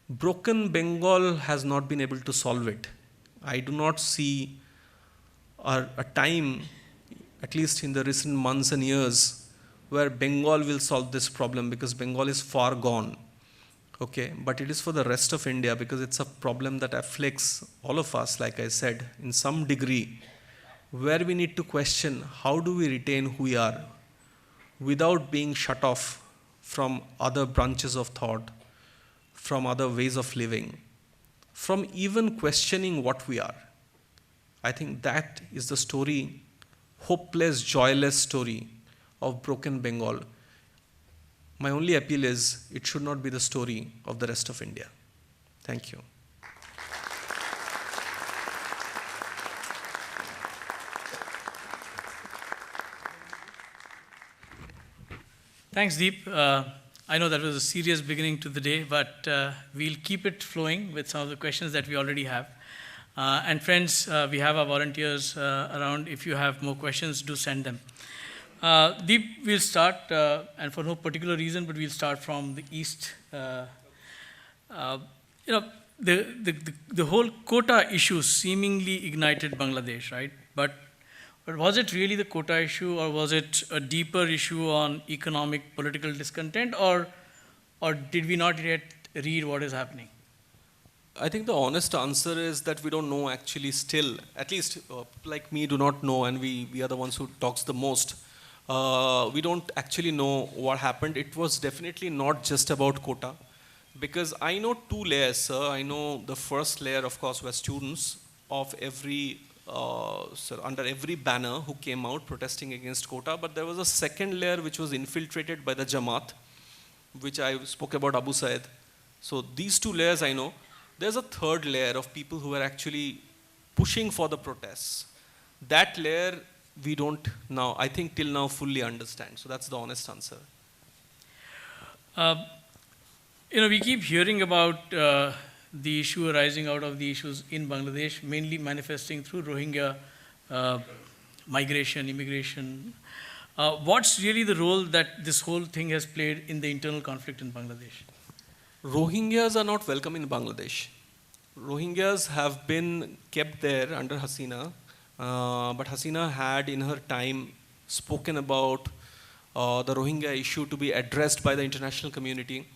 Broken Bengal has not been able to solve it. I do not see a time, at least in the recent months and years, where Bengal will solve this problem because Bengal is far gone. Okay, but it is for the rest of India because it's a problem that afflicts all of us, like I said, in some degree, where we need to question how do we retain who we are without being shut off from other branches of thought, from other ways of living, from even questioning what we are. I think that is the story, hopeless, joyless story of broken Bengal. My only appeal is it should not be the story of the rest of India. Thank you. Thanks, Deep. I know that was a serious beginning to the day, but we'll keep it flowing with some of the questions that we already have. And friends, we have our volunteers around. If you have more questions, do send them. Deep, we'll start, and for no particular reason, but we'll start from the east. Uh, you know, the whole quota issue seemingly ignited Bangladesh, right? But was it really the quota issue, or was it a deeper issue on economic, political discontent, or did we not yet read what is happening? I think the honest answer is that we don't know actually still, at least like me do not know, and we are the ones who talks the most. We don't actually know what happened. It was definitely not just about quota, because I know two layers, sir. I know the first layer, of course, were students of every, under every banner who came out protesting against quota, but there was a second layer which was infiltrated by the Jamaat, which I spoke about Abu Said. So these two layers I know. There's a third layer of people who are actually pushing for the protests. That layer we don't now, I think till now, fully understand. So that's the honest answer. We keep hearing about the issue arising out of the issues in Bangladesh, mainly manifesting through Rohingya migration, immigration. What's really the role that this whole thing has played in the internal conflict in Bangladesh? Rohingyas are not welcome in Bangladesh. Rohingyas have been kept there under Hasina, but Hasina had in her time spoken about the Rohingya issue to be addressed by the international community.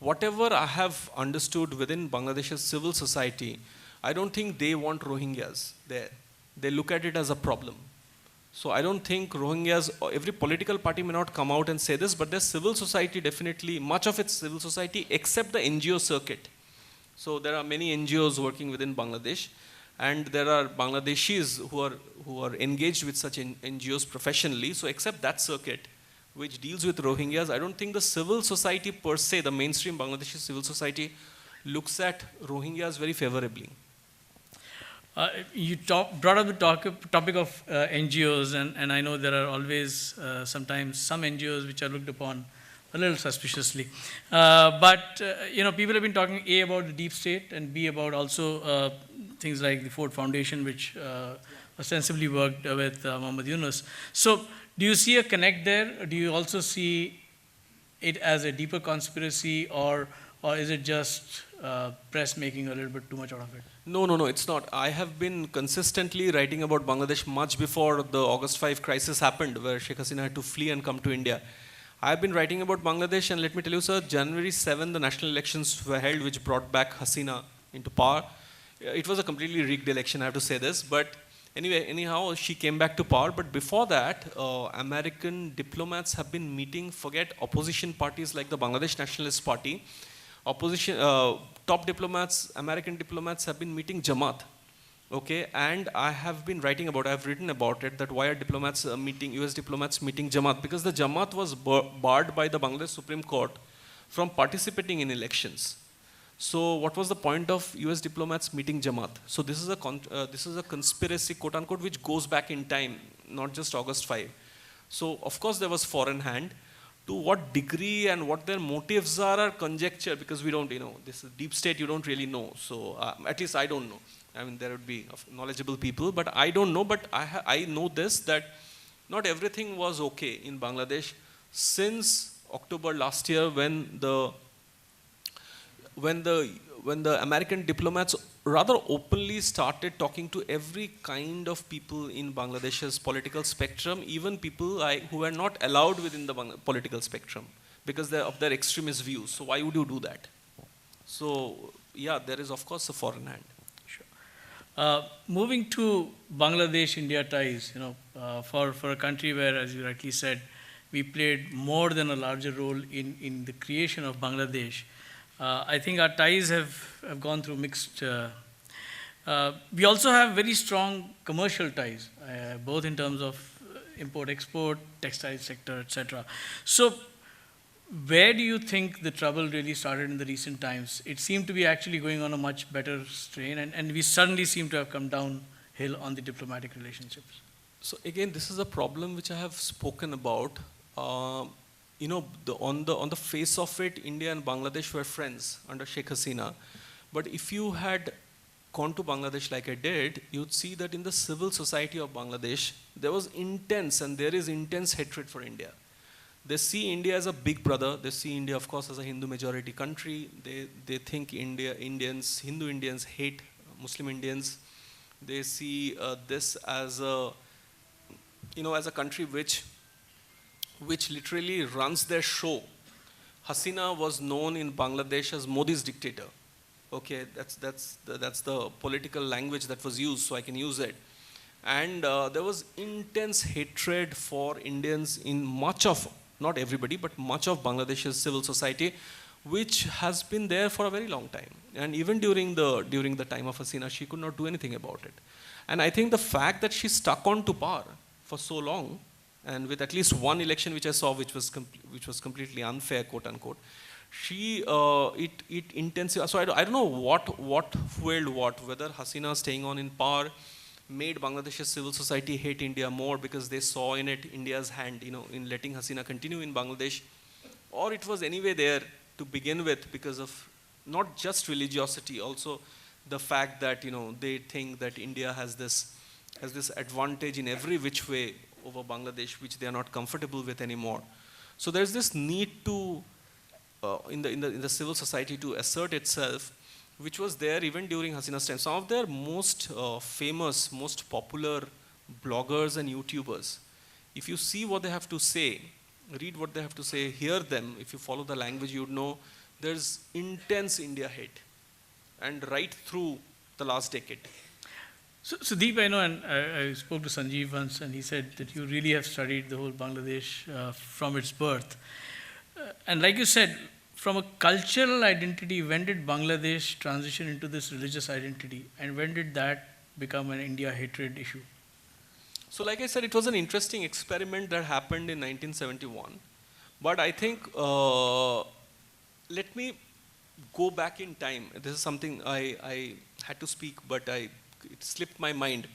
Whatever I have understood within Bangladesh's civil society, I don't think they want Rohingyas there. They look at it as a problem. So I don't think Rohingyas, every political party may not come out and say this, but their civil society definitely, much of its civil society, except the NGO circuit. So there are many NGOs working within Bangladesh, and there are Bangladeshis who are engaged with such NGOs professionally. So except that circuit, which deals with Rohingyas, I don't think the civil society per se, the mainstream Bangladeshi civil society, looks at Rohingyas very favorably. You brought up the topic of NGOs, and I know there are always sometimes some NGOs which are looked upon a little suspiciously. But people have been talking A about the deep state, and B about also things like the Ford Foundation, which ostensibly worked with Muhammad Yunus. So do you see a connect there? Do you also see it as a deeper conspiracy, or is it just press making a little bit too much out of it? No, it's not. I have been consistently writing about Bangladesh much before the August 5 crisis happened, where Sheikh Hasina had to flee and come to India. I have been writing about Bangladesh, and let me tell you, sir, January 7, the national elections were held, which brought back Hasina into power. It was a completely rigged election, I have to say this, but anyhow, she came back to power. But before that, American diplomats have been meeting, forget opposition parties like the Bangladesh Nationalist Party, top diplomats, American diplomats have been meeting Jamaat, okay, and I've written about it, that why are diplomats US diplomats meeting Jamaat, because the Jamaat was barred by the Bangladesh Supreme Court from participating in elections. So what was the point of US diplomats meeting Jamaat? So this is a conspiracy, quote unquote, which goes back in time, not just August 5. So of course there was foreign hand. To what degree and what their motives are conjecture, because we don't, this is deep state, you don't really know. So at least I don't know. I mean, there would be knowledgeable people, but I don't know. But I know this, that not everything was okay in Bangladesh since October last year, when the American diplomats rather openly started talking to every kind of people in Bangladesh's political spectrum, even people who were not allowed within the political spectrum because of their extremist views. So why would you do that? So yeah, there is of course a foreign hand. Sure. Moving to Bangladesh-India ties, for a country where, as you rightly said, we played more than a larger role in the creation of Bangladesh. I think our ties have gone through mixed. We also have very strong commercial ties, both in terms of import-export, textile sector, etc. So where do you think the trouble really started in the recent times? It seemed to be actually going on a much better strain, and we suddenly seem to have come downhill on the diplomatic relationships. So again, this is a problem which I have spoken about. On the face of it, India and Bangladesh were friends under Sheikh Hasina. But if you had gone to Bangladesh like I did, you'd see that in the civil society of Bangladesh, there was intense, and there is intense hatred for India. They see India as a big brother. They see India, of course, as a Hindu majority country. They think Hindu Indians hate Muslim Indians. They see this as a, as a country which literally runs their show. Hasina was known in Bangladesh as Modi's dictator. Okay, that's the political language that was used, so I can use it. And there was intense hatred for Indians in much of, not everybody, but much of Bangladesh's civil society, which has been there for a very long time. And even during the time of Hasina, she could not do anything about it. And I think the fact that she stuck on to power for so long, and with at least one election which I saw, which was completely unfair, quote unquote, it intensified. So I don't know what fueled what, whether Hasina staying on in power made Bangladesh's civil society hate India more because they saw in it India's hand, in letting Hasina continue in Bangladesh, or it was anyway there to begin with because of not just religiosity, also the fact that they think that India has this advantage in every which way over Bangladesh, which they are not comfortable with anymore. So there's this need to in the civil society to assert itself, which was there even during Hasina's time. Some of their most famous, most popular bloggers and YouTubers, if you see what they have to say, read what they have to say, hear them, if you follow the language, you would know there's intense India hate, and right through the last decade. So Deep, I know, and I spoke to Sanjeev once, and he said that you really have studied the whole Bangladesh from its birth. And like you said, from a cultural identity, when did Bangladesh transition into this religious identity? And when did that become an India hatred issue? So like I said, it was an interesting experiment that happened in 1971. But I think, let me go back in time. This is something I had to speak, but it slipped my mind.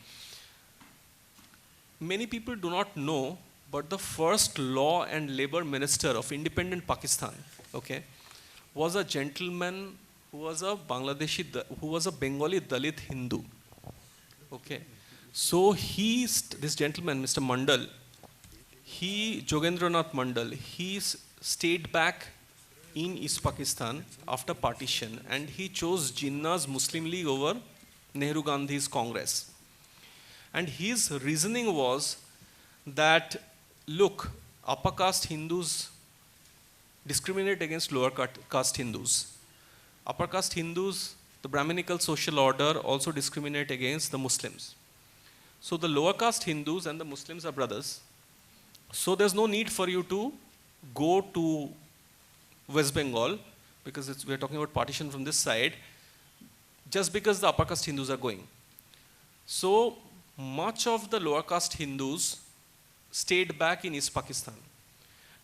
Many people do not know, but the first law and labor minister of independent Pakistan, okay, was a gentleman who was a Bengali Dalit Hindu. Okay. So this gentleman, Mr. Mandal, Jogendranath Mandal, he stayed back in East Pakistan after partition, and he chose Jinnah's Muslim League over Nehru Gandhi's Congress. And his reasoning was that, look, upper caste Hindus discriminate against lower caste Hindus. Upper caste Hindus, the Brahminical social order, also discriminate against the Muslims. So the lower caste Hindus and the Muslims are brothers. So there's no need for you to go to West Bengal, because we're talking about partition from this side, just because the upper caste Hindus are going. So much of the lower caste Hindus stayed back in East Pakistan.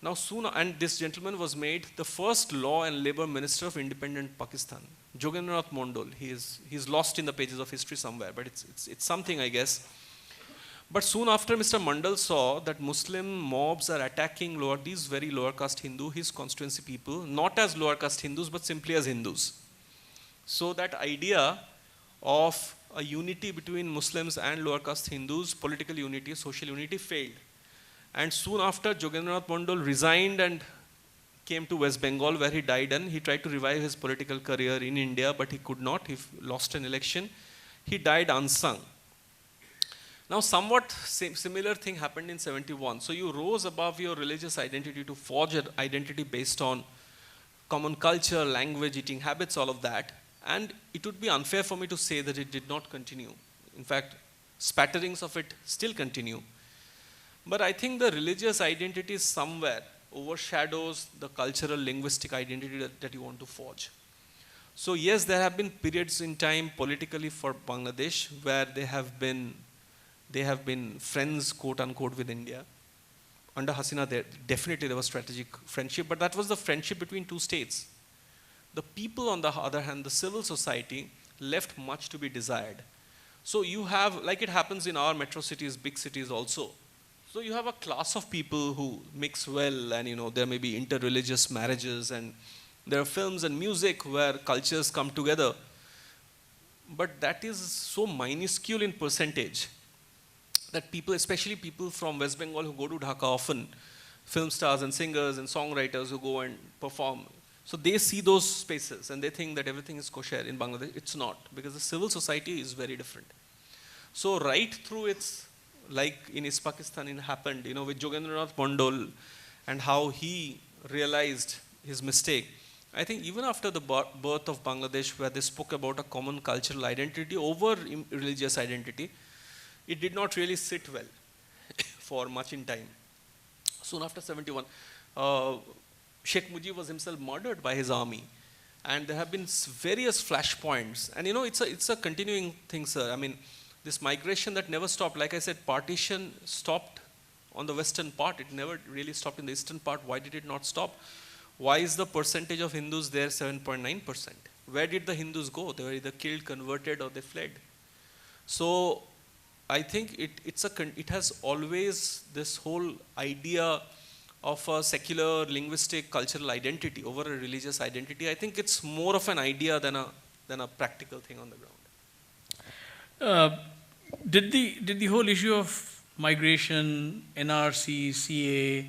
Now and this gentleman was made the first law and labor minister of independent Pakistan, Jogendranath Mandal. He's lost in the pages of history somewhere, but it's something, I guess. But soon after, Mr. Mandal saw that Muslim mobs are attacking these very lower caste his constituency people, not as lower caste Hindus, but simply as Hindus. So that idea of a unity between Muslims and lower caste Hindus, political unity, social unity, failed. And soon after, Jogendranath Mandal resigned and came to West Bengal, where he died, and he tried to revive his political career in India, but he could not. He lost an election. He died unsung. Now, somewhat similar thing happened in 71. So you rose above your religious identity to forge an identity based on common culture, language, eating habits, all of that. And it would be unfair for me to say that it did not continue. In fact, spatterings of it still continue. But I think the religious identity somewhere overshadows the cultural, linguistic identity that you want to forge. So yes, there have been periods in time politically for Bangladesh where they have been friends, quote unquote, with India. Under Hasina, definitely there was strategic friendship, but that was the friendship between two states. The people, on the other hand, the civil society, left much to be desired. So you have, like it happens in our metro cities, big cities also. So you have a class of people who mix well, and there may be interreligious marriages, and there are films and music where cultures come together. But that is so minuscule in percentage that people, especially people from West Bengal who go to Dhaka often, film stars and singers and songwriters who go and perform, so they see those spaces and they think that everything is kosher. In Bangladesh, it's not, because the civil society is very different. So right through its, like in East Pakistan it happened, with Jogendranath Mondol and how he realized his mistake. I think even after the birth of Bangladesh, where they spoke about a common cultural identity over religious identity, it did not really sit well for much in time. Soon after 71, Sheikh Mujib was himself murdered by his army. And there have been various flashpoints. And it's a continuing thing, sir. I mean, this migration that never stopped. Like I said, partition stopped on the western part. It never really stopped in the eastern part. Why did it not stop? Why is the percentage of Hindus there 7.9%? Where did the Hindus go? They were either killed, converted, or they fled. So I think it has always this whole idea of a secular, linguistic, cultural identity over a religious identity. I think it's more of an idea than a practical thing on the ground. Did the whole issue of migration, NRC, CA,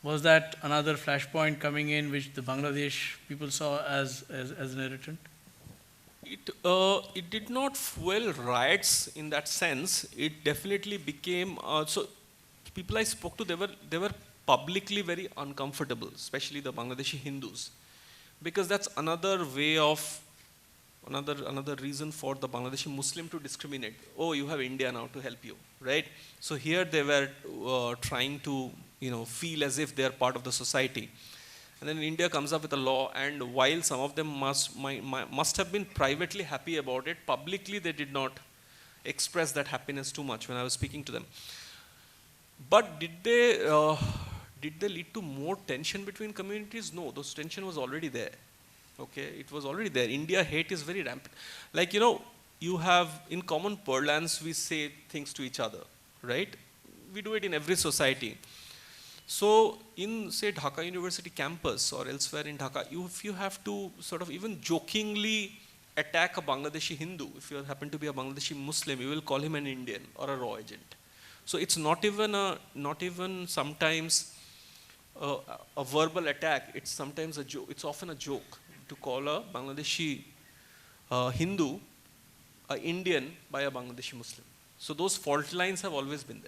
was that another flashpoint coming in which the Bangladesh people saw as an irritant? It did not fuel riots in that sense. It definitely became, so people I spoke to, they were publicly very uncomfortable, especially the Bangladeshi Hindus, because that's another way of, another reason for the Bangladeshi Muslim to discriminate. Oh, you have India now to help you, right? So here they were trying to, feel as if they are part of the society. And then India comes up with a law, and while some of them must have been privately happy about it, publicly they did not express that happiness too much when I was speaking to them. But did they lead to more tension between communities? No, those tension was already there. Okay, it was already there. India hate is very rampant. Like, you have, in common parlance, we say things to each other, right? We do it in every society. So in, say, Dhaka University campus or elsewhere in Dhaka, if you have to sort of even jokingly attack a Bangladeshi Hindu, if you happen to be a Bangladeshi Muslim, you will call him an Indian or a raw agent. So it's not even sometimes a verbal attack. It's sometimes a joke. It's often a joke to call a Bangladeshi Hindu an Indian by a Bangladeshi Muslim. So those fault lines have always been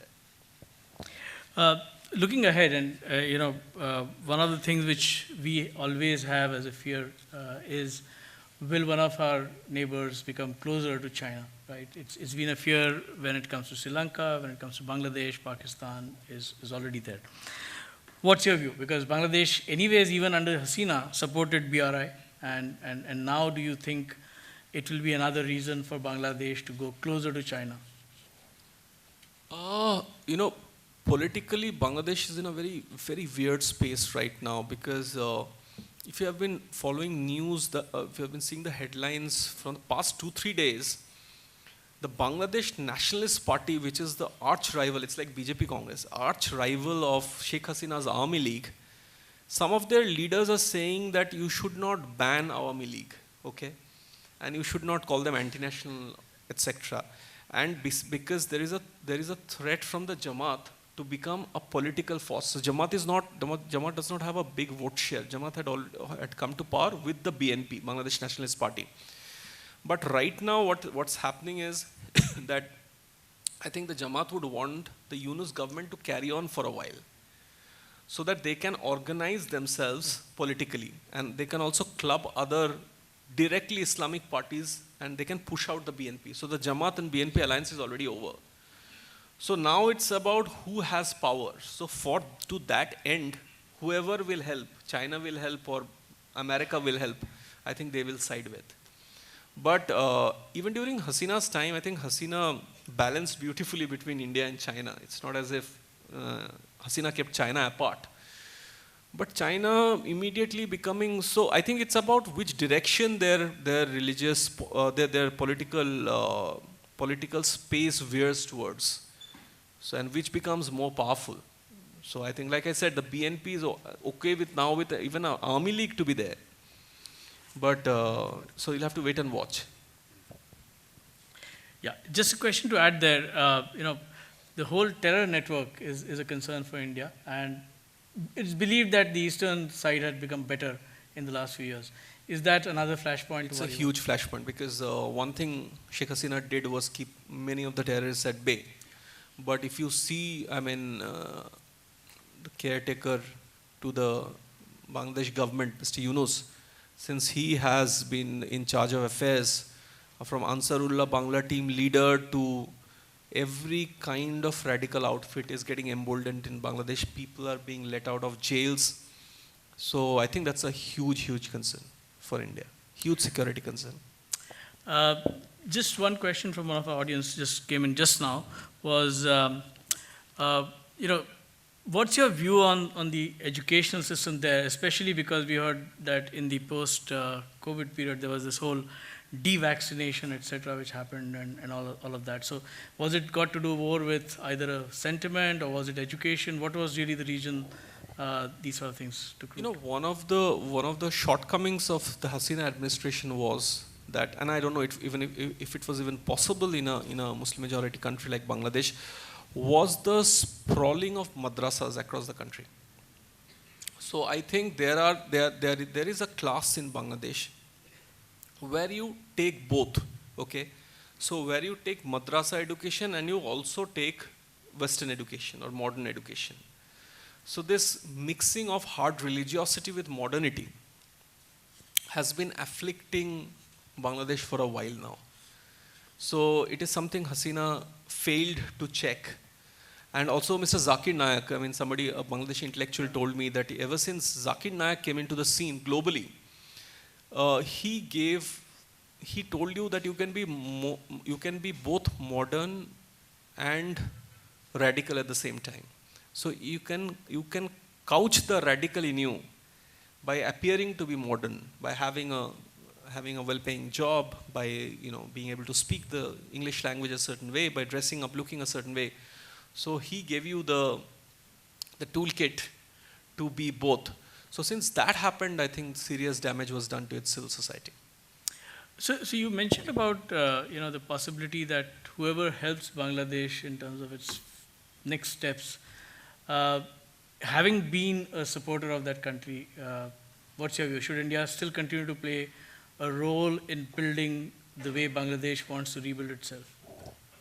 there. Looking ahead, and one of the things which we always have as a fear is, will one of our neighbors become closer to China, right? It's been a fear when it comes to Sri Lanka, when it comes to Bangladesh, Pakistan is already there. What's your view? Because Bangladesh, anyways, even under Hasina, supported BRI, and now do you think it will be another reason for Bangladesh to go closer to China? Politically, Bangladesh is in a very, very weird space right now, because if you have been following news, if you have been seeing the headlines from the past 2-3 days, the Bangladesh Nationalist Party, which is the arch rival, it's like BJP Congress, arch rival of Sheikh Hasina's Army League, some of their leaders are saying that you should not ban Awami League, okay? And you should not call them anti-national, etc. And because there is a threat from the Jamaat to become a political force. So Jamaat does not have a big vote share. Jamaat had come to power with the BNP, Bangladesh Nationalist Party. But right now what's happening is that I think the Jamaat would want the Yunus government to carry on for a while, so that they can organize themselves politically, and they can also club other directly Islamic parties, and they can push out the BNP. So the Jamaat and BNP alliance is already over. So now it's about who has power. So to that end, whoever will help, China will help or America will help, I think they will side with. But even during Hasina's time, I think Hasina balanced beautifully between India and China. It's not as if Hasina kept China apart. But China immediately becoming, so I think it's about which direction their religious, their political space veers towards. So, and which becomes more powerful. So I think, like I said, the BNP is okay with even an Army League to be there. But, so you'll have to wait and watch. Yeah, just a question to add there, the whole terror network is a concern for India, and it's believed that the eastern side had become better in the last few years. Is that another flashpoint? It's a huge flashpoint because one thing Sheikh Hasina did was keep many of the terrorists at bay. But if you see, I mean, the caretaker to the Bangladesh government, Mr. Yunus, since he has been in charge of affairs, from Ansarullah Bangla team leader to every kind of radical outfit is getting emboldened in Bangladesh. People are being let out of jails. So I think that's a huge, huge concern for India. Huge security concern. Just one question from one of our audience just came in just now was, what's your view on the educational system there, especially because we heard that in the post-COVID period there was this whole de-vaccination, etc., which happened and all of that. So was it got to do more with either a sentiment or was it education? What was really the reason these sort of things took root? You know, one of the shortcomings of the Hasina administration was that, and I don't know if it was even possible in a Muslim majority country like Bangladesh, was the sprawling of madrasas across the country. So I think there is a class in Bangladesh where you take both, okay? So where you take madrasa education and you also take Western education or modern education. So this mixing of hard religiosity with modernity has been afflicting Bangladesh for a while now. So it is something Hasina failed to check. And also Mr. Zakir Naik, I mean somebody, a Bangladeshi intellectual told me that ever since Zakir Naik came into the scene globally, he told you that you can be both modern and radical at the same time. So you can couch the radical in you by appearing to be modern, by having a well-paying job, by being able to speak the English language a certain way, by dressing up, looking a certain way. So he gave you the toolkit to be both. So since that happened, I think serious damage was done to its civil society. So you mentioned about the possibility that whoever helps Bangladesh in terms of its next steps, having been a supporter of that country, what's your view? Should India still continue to play a role in building the way Bangladesh wants to rebuild itself?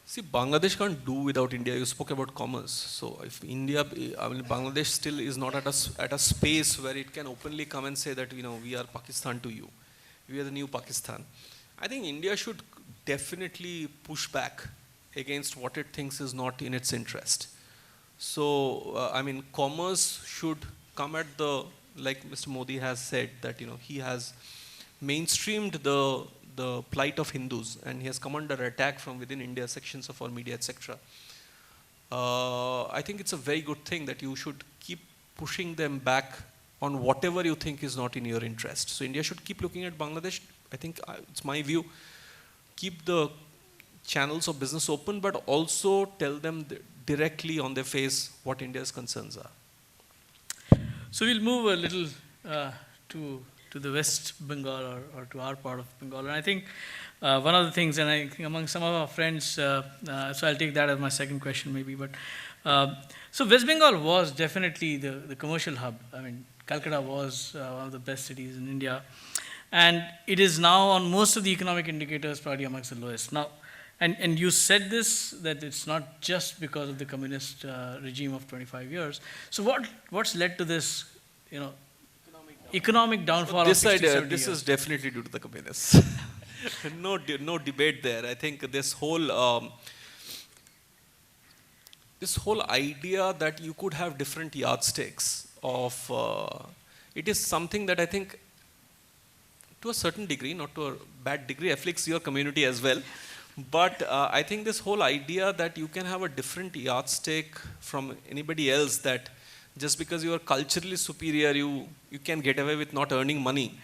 See, Bangladesh can't do without India. You spoke about commerce. So if Bangladesh still is not at a space where it can openly come and say that, we are Pakistan to you. We are the new Pakistan. I think India should definitely push back against what it thinks is not in its interest. So, commerce should come at like Mr. Modi has said, that, he has mainstreamed the plight of Hindus, and he has come under attack from within India, sections of our media, etc. I think it's a very good thing that you should keep pushing them back on whatever you think is not in your interest. So India should keep looking at Bangladesh. I think it's my view, keep the channels of business open, but also tell them directly on their face what India's concerns are. So we'll move a little to the West Bengal or to our part of Bengal. And I think one of the things, and I think among some of our friends, so I'll take that as my second question maybe, but so West Bengal was definitely the commercial hub. I mean, Calcutta was one of the best cities in India, and it is now on most of the economic indicators probably amongst the lowest. Now, and you said this, that it's not just because of the communist regime of 25 years. So what's led to this, economic downfall of 60, 70 years? This is definitely due to the communists. No debate there. I think this whole idea that you could have different yardsticks of it is something that I think to a certain degree, not to a bad degree, afflicts your community as well. But I think this whole idea that you can have a different yardstick from anybody else, that just because you are culturally superior, you can get away with not earning money,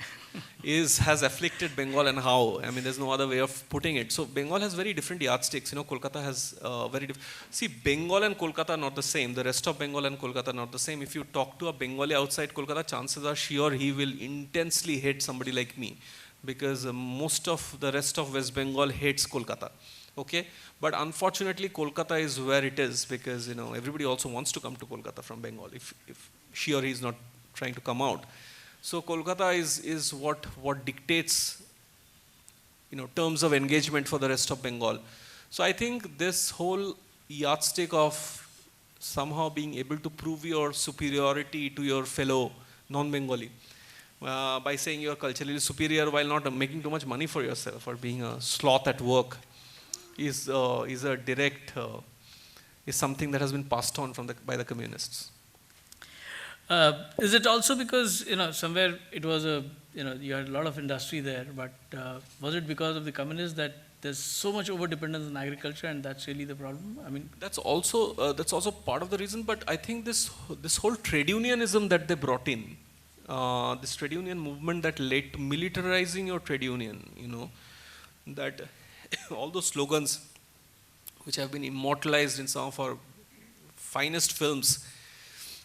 has afflicted Bengal. And how? I mean, there's no other way of putting it. So Bengal has very different yardsticks. Kolkata has very different. See, Bengal and Kolkata are not the same. The rest of Bengal and Kolkata are not the same. If you talk to a Bengali outside Kolkata, chances are she or he will intensely hate somebody like me, because most of the rest of West Bengal hates Kolkata. Okay, but unfortunately Kolkata is where it is because everybody also wants to come to Kolkata from Bengal if she or he is not trying to come out. So Kolkata is what dictates terms of engagement for the rest of Bengal. So I think this whole yardstick of somehow being able to prove your superiority to your fellow non-Bengali by saying you're culturally superior while not making too much money for yourself or being a sloth at work is a direct is something that has been passed on by the communists. Is it also because somewhere it was you had a lot of industry there, but was it because of the communists that there's so much over dependence on agriculture, and that's really the problem? I mean, that's also part of the reason. But I think this whole trade unionism that they brought in, this trade union movement that led to militarizing your trade union, that all those slogans which have been immortalized in some of our finest films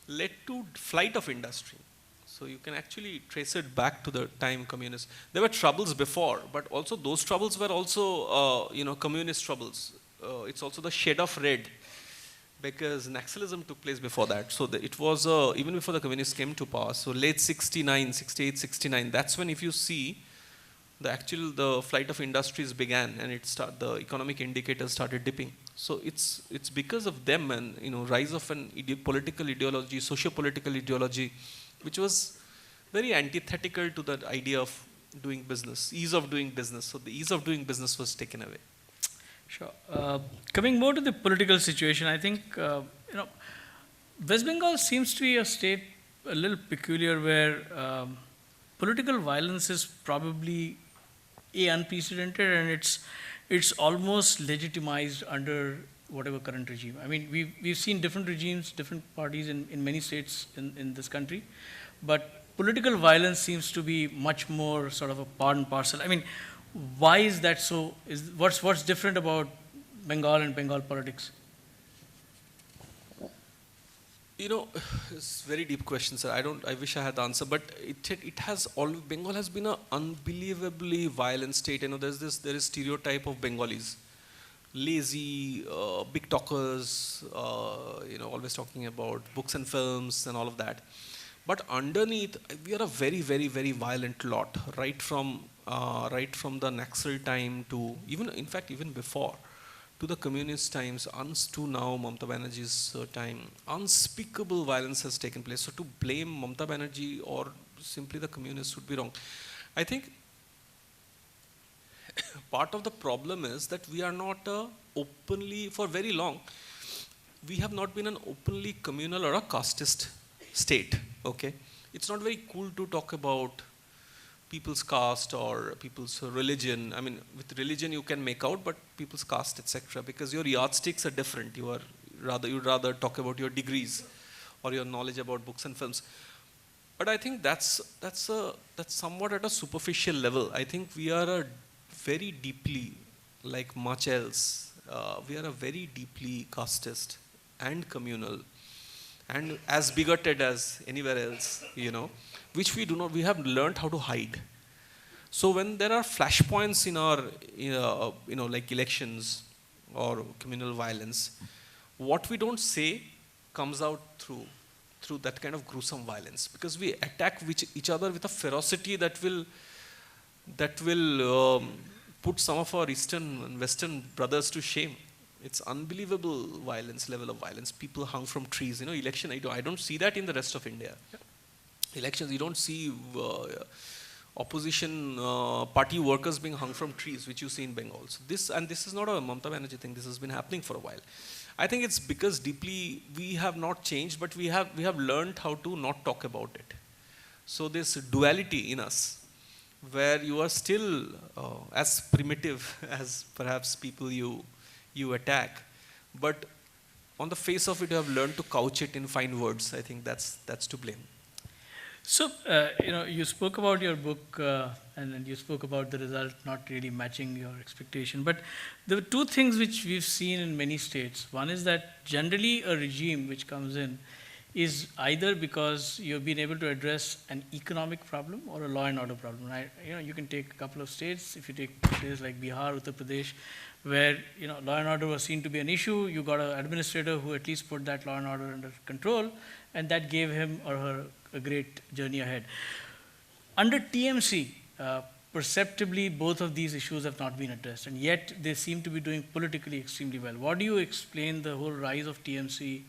led to flight of industry. So you can actually trace it back to the time communists. There were troubles before, but also those troubles were also communist troubles. It's also the shade of red because Naxalism took place before that. So it was even before the communists came to power. So late 69, 68, 69. That's when if you see the flight of industries began and the economic indicators started dipping. So it's because of them and rise of an political ideology, socio-political ideology, which was very antithetical to the idea of doing business, ease of doing business. So the ease of doing business was taken away. Sure. Coming more to the political situation, I think West Bengal seems to be a state a little peculiar where political violence is probably unprecedented, and it's almost legitimized under whatever current regime. I mean, we've seen different regimes, different parties in many states in this country, but political violence seems to be much more sort of a part and parcel. I mean, why is that so? What's different about Bengal and Bengal politics? It's a very deep question, sir. I wish I had the answer, but Bengal has been an unbelievably violent state. There is stereotype of Bengalis, lazy, big talkers, always talking about books and films and all of that. But underneath, we are a very, very, very violent lot, right from the Naxal time to even before, to the communist times, to now Mamata Banerjee's time. Unspeakable violence has taken place. So to blame Mamata Banerjee or simply the communists would be wrong. I think part of the problem is that we are not openly, for very long, we have not been an openly communal or a casteist state. Okay, it's not very cool to talk about people's caste or people's religion. I mean, with religion you can make out, but people's caste, etc., because your yardsticks are different. You'd rather talk about your degrees or your knowledge about books and films. But I think that's somewhat at a superficial level. I think we are a very deeply, like much else, we are a very deeply casteist and communal and as bigoted as anywhere else, which we have learned how to hide. So when there are flashpoints in our, like elections or communal violence, what we don't say comes out through that kind of gruesome violence, because we attack each other with a ferocity that will put some of our Eastern and Western brothers to shame. It's unbelievable level of violence. People hung from trees. Election, I don't see that in the rest of India. Elections, you don't see opposition party workers being hung from trees, which you see in Bengal. So this is not a Mamata Banerjee thing. This has been happening for a while. I think it's because deeply we have not changed, but we have learned how to not talk about it. So this duality in us, where you are still as primitive as perhaps people you attack, but on the face of it, you have learned to couch it in fine words. I think that's to blame. So, you spoke about your book and then you spoke about the result not really matching your expectation. But there were two things which we've seen in many states. One is that generally a regime which comes in is either because you've been able to address an economic problem or a law and order problem. You can take a couple of states. If you take places like Bihar, Uttar Pradesh, where law and order was seen to be an issue, you got an administrator who at least put that law and order under control, and that gave him or her a great journey ahead. Under TMC, perceptibly, both of these issues have not been addressed, and yet they seem to be doing politically extremely well. What do you explain the whole rise of TMC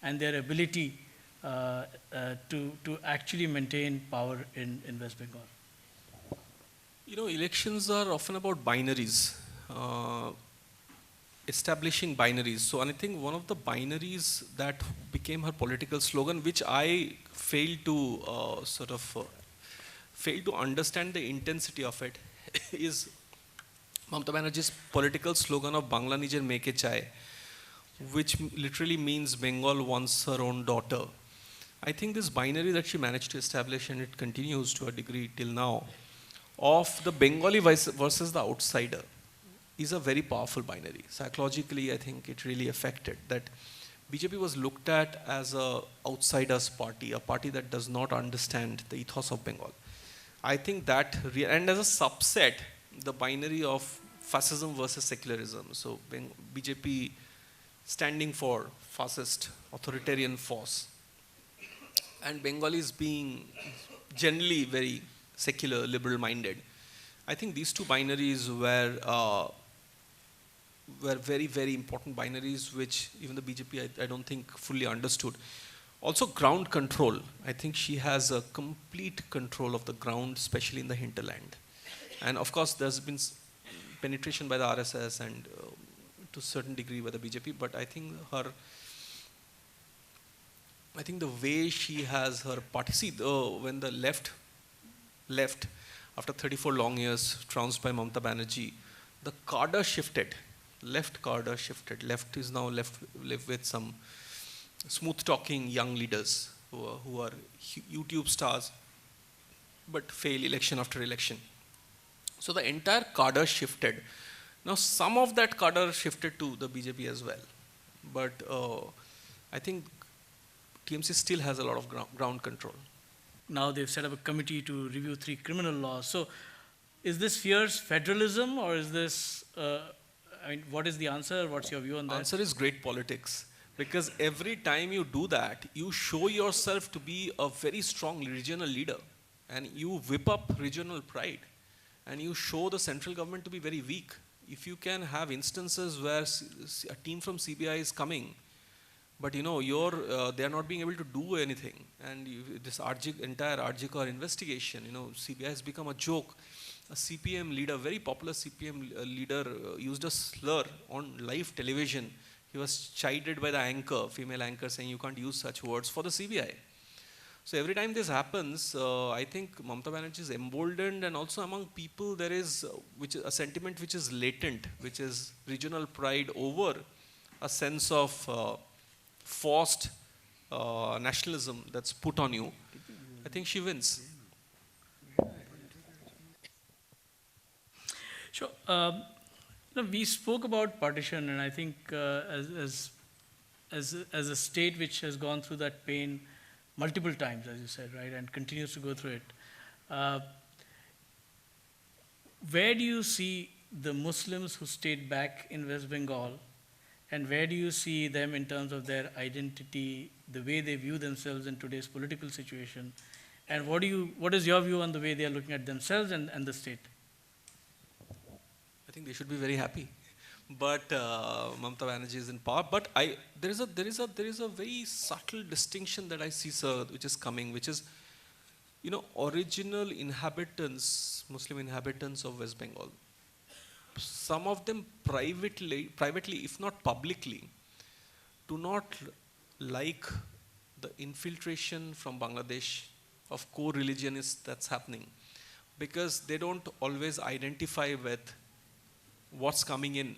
and their ability to actually maintain power in West Bengal? Elections are often about binaries, establishing binaries. So I think one of the binaries that became her political slogan, which I failed to failed to understand the intensity of it, is Mamata Banerjee's political slogan of Bangla Nijer Meke Chai, which literally means Bengal wants her own daughter. I think this binary that she managed to establish, and it continues to a degree till now, of the Bengali versus the outsider, is a very powerful binary. Psychologically, I think it really affected that BJP was looked at as a outsider's party, a party that does not understand the ethos of Bengal. I think that, and as a subset, the binary of fascism versus secularism. So BJP standing for fascist, authoritarian force, and Bengalis being generally very secular, liberal-minded. I think these two binaries were very, very important binaries, which even the BJP, I don't think, fully understood. Also, ground control. I think she has a complete control of the ground, especially in the hinterland. And of course, there's been penetration by the RSS and to a certain degree by the BJP, but I think the way she has her party, when the left after 34 long years, trounced by Mamata Banerjee, the cadre shifted, left cadre shifted. Left is now left with some smooth-talking young leaders who are YouTube stars, but fail election after election. So the entire cadre shifted. Now some of that cadre shifted to the BJP as well, but I think TMC still has a lot of ground control. Now they've set up a committee to review 3 criminal laws. So is this fierce federalism, or is this, what is the answer? What's your view on that? The answer is great politics. Because every time you do that, you show yourself to be a very strong regional leader, and you whip up regional pride, and you show the central government to be very weak. If you can have instances where a team from CBI is coming, but they are not being able to do anything, and this entire Arjikar investigation, CBI has become a joke. A CPM leader, very popular CPM leader, used a slur on live television. He was chided by the anchor, female anchor, saying you can't use such words for the CBI. So every time this happens, I think Mamata Banerjee is emboldened, and also among people there is a sentiment which is latent, which is regional pride over a sense of forced nationalism that's put on you. I think she wins. Sure. We spoke about partition, and I think as a state which has gone through that pain multiple times, as you said, right, and continues to go through it, where do you see the Muslims who stayed back in West Bengal, and where do you see them in terms of their identity, the way they view themselves in today's political situation, and what is your view on the way they are looking at themselves and the state? I think they should be very happy, but Mamata Banerjee is in power. But there is a very subtle distinction that I see, sir, which is coming, which is, original inhabitants, Muslim inhabitants of West Bengal. Some of them privately, if not publicly, do not like the infiltration from Bangladesh of co-religionists that's happening, because they don't always identify with what's coming in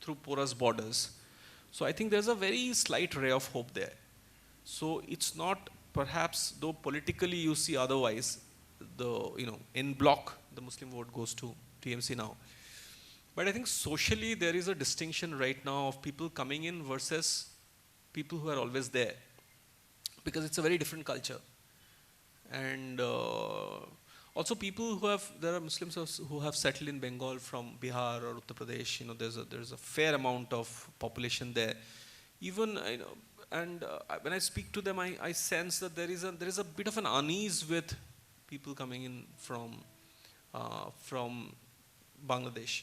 through porous borders. So I think there's a very slight ray of hope there. So it's not, perhaps, though politically you see otherwise, in bloc, the Muslim vote goes to TMC now. But I think socially there is a distinction right now of people coming in versus people who are always there. because it's a very different culture. And also people who have, there are Muslims who have settled in Bengal from Bihar or Uttar Pradesh. You know, there's a fair amount of population there. Even, you know, and when I speak to them, I sense that there is a bit of an unease with people coming in from Bangladesh,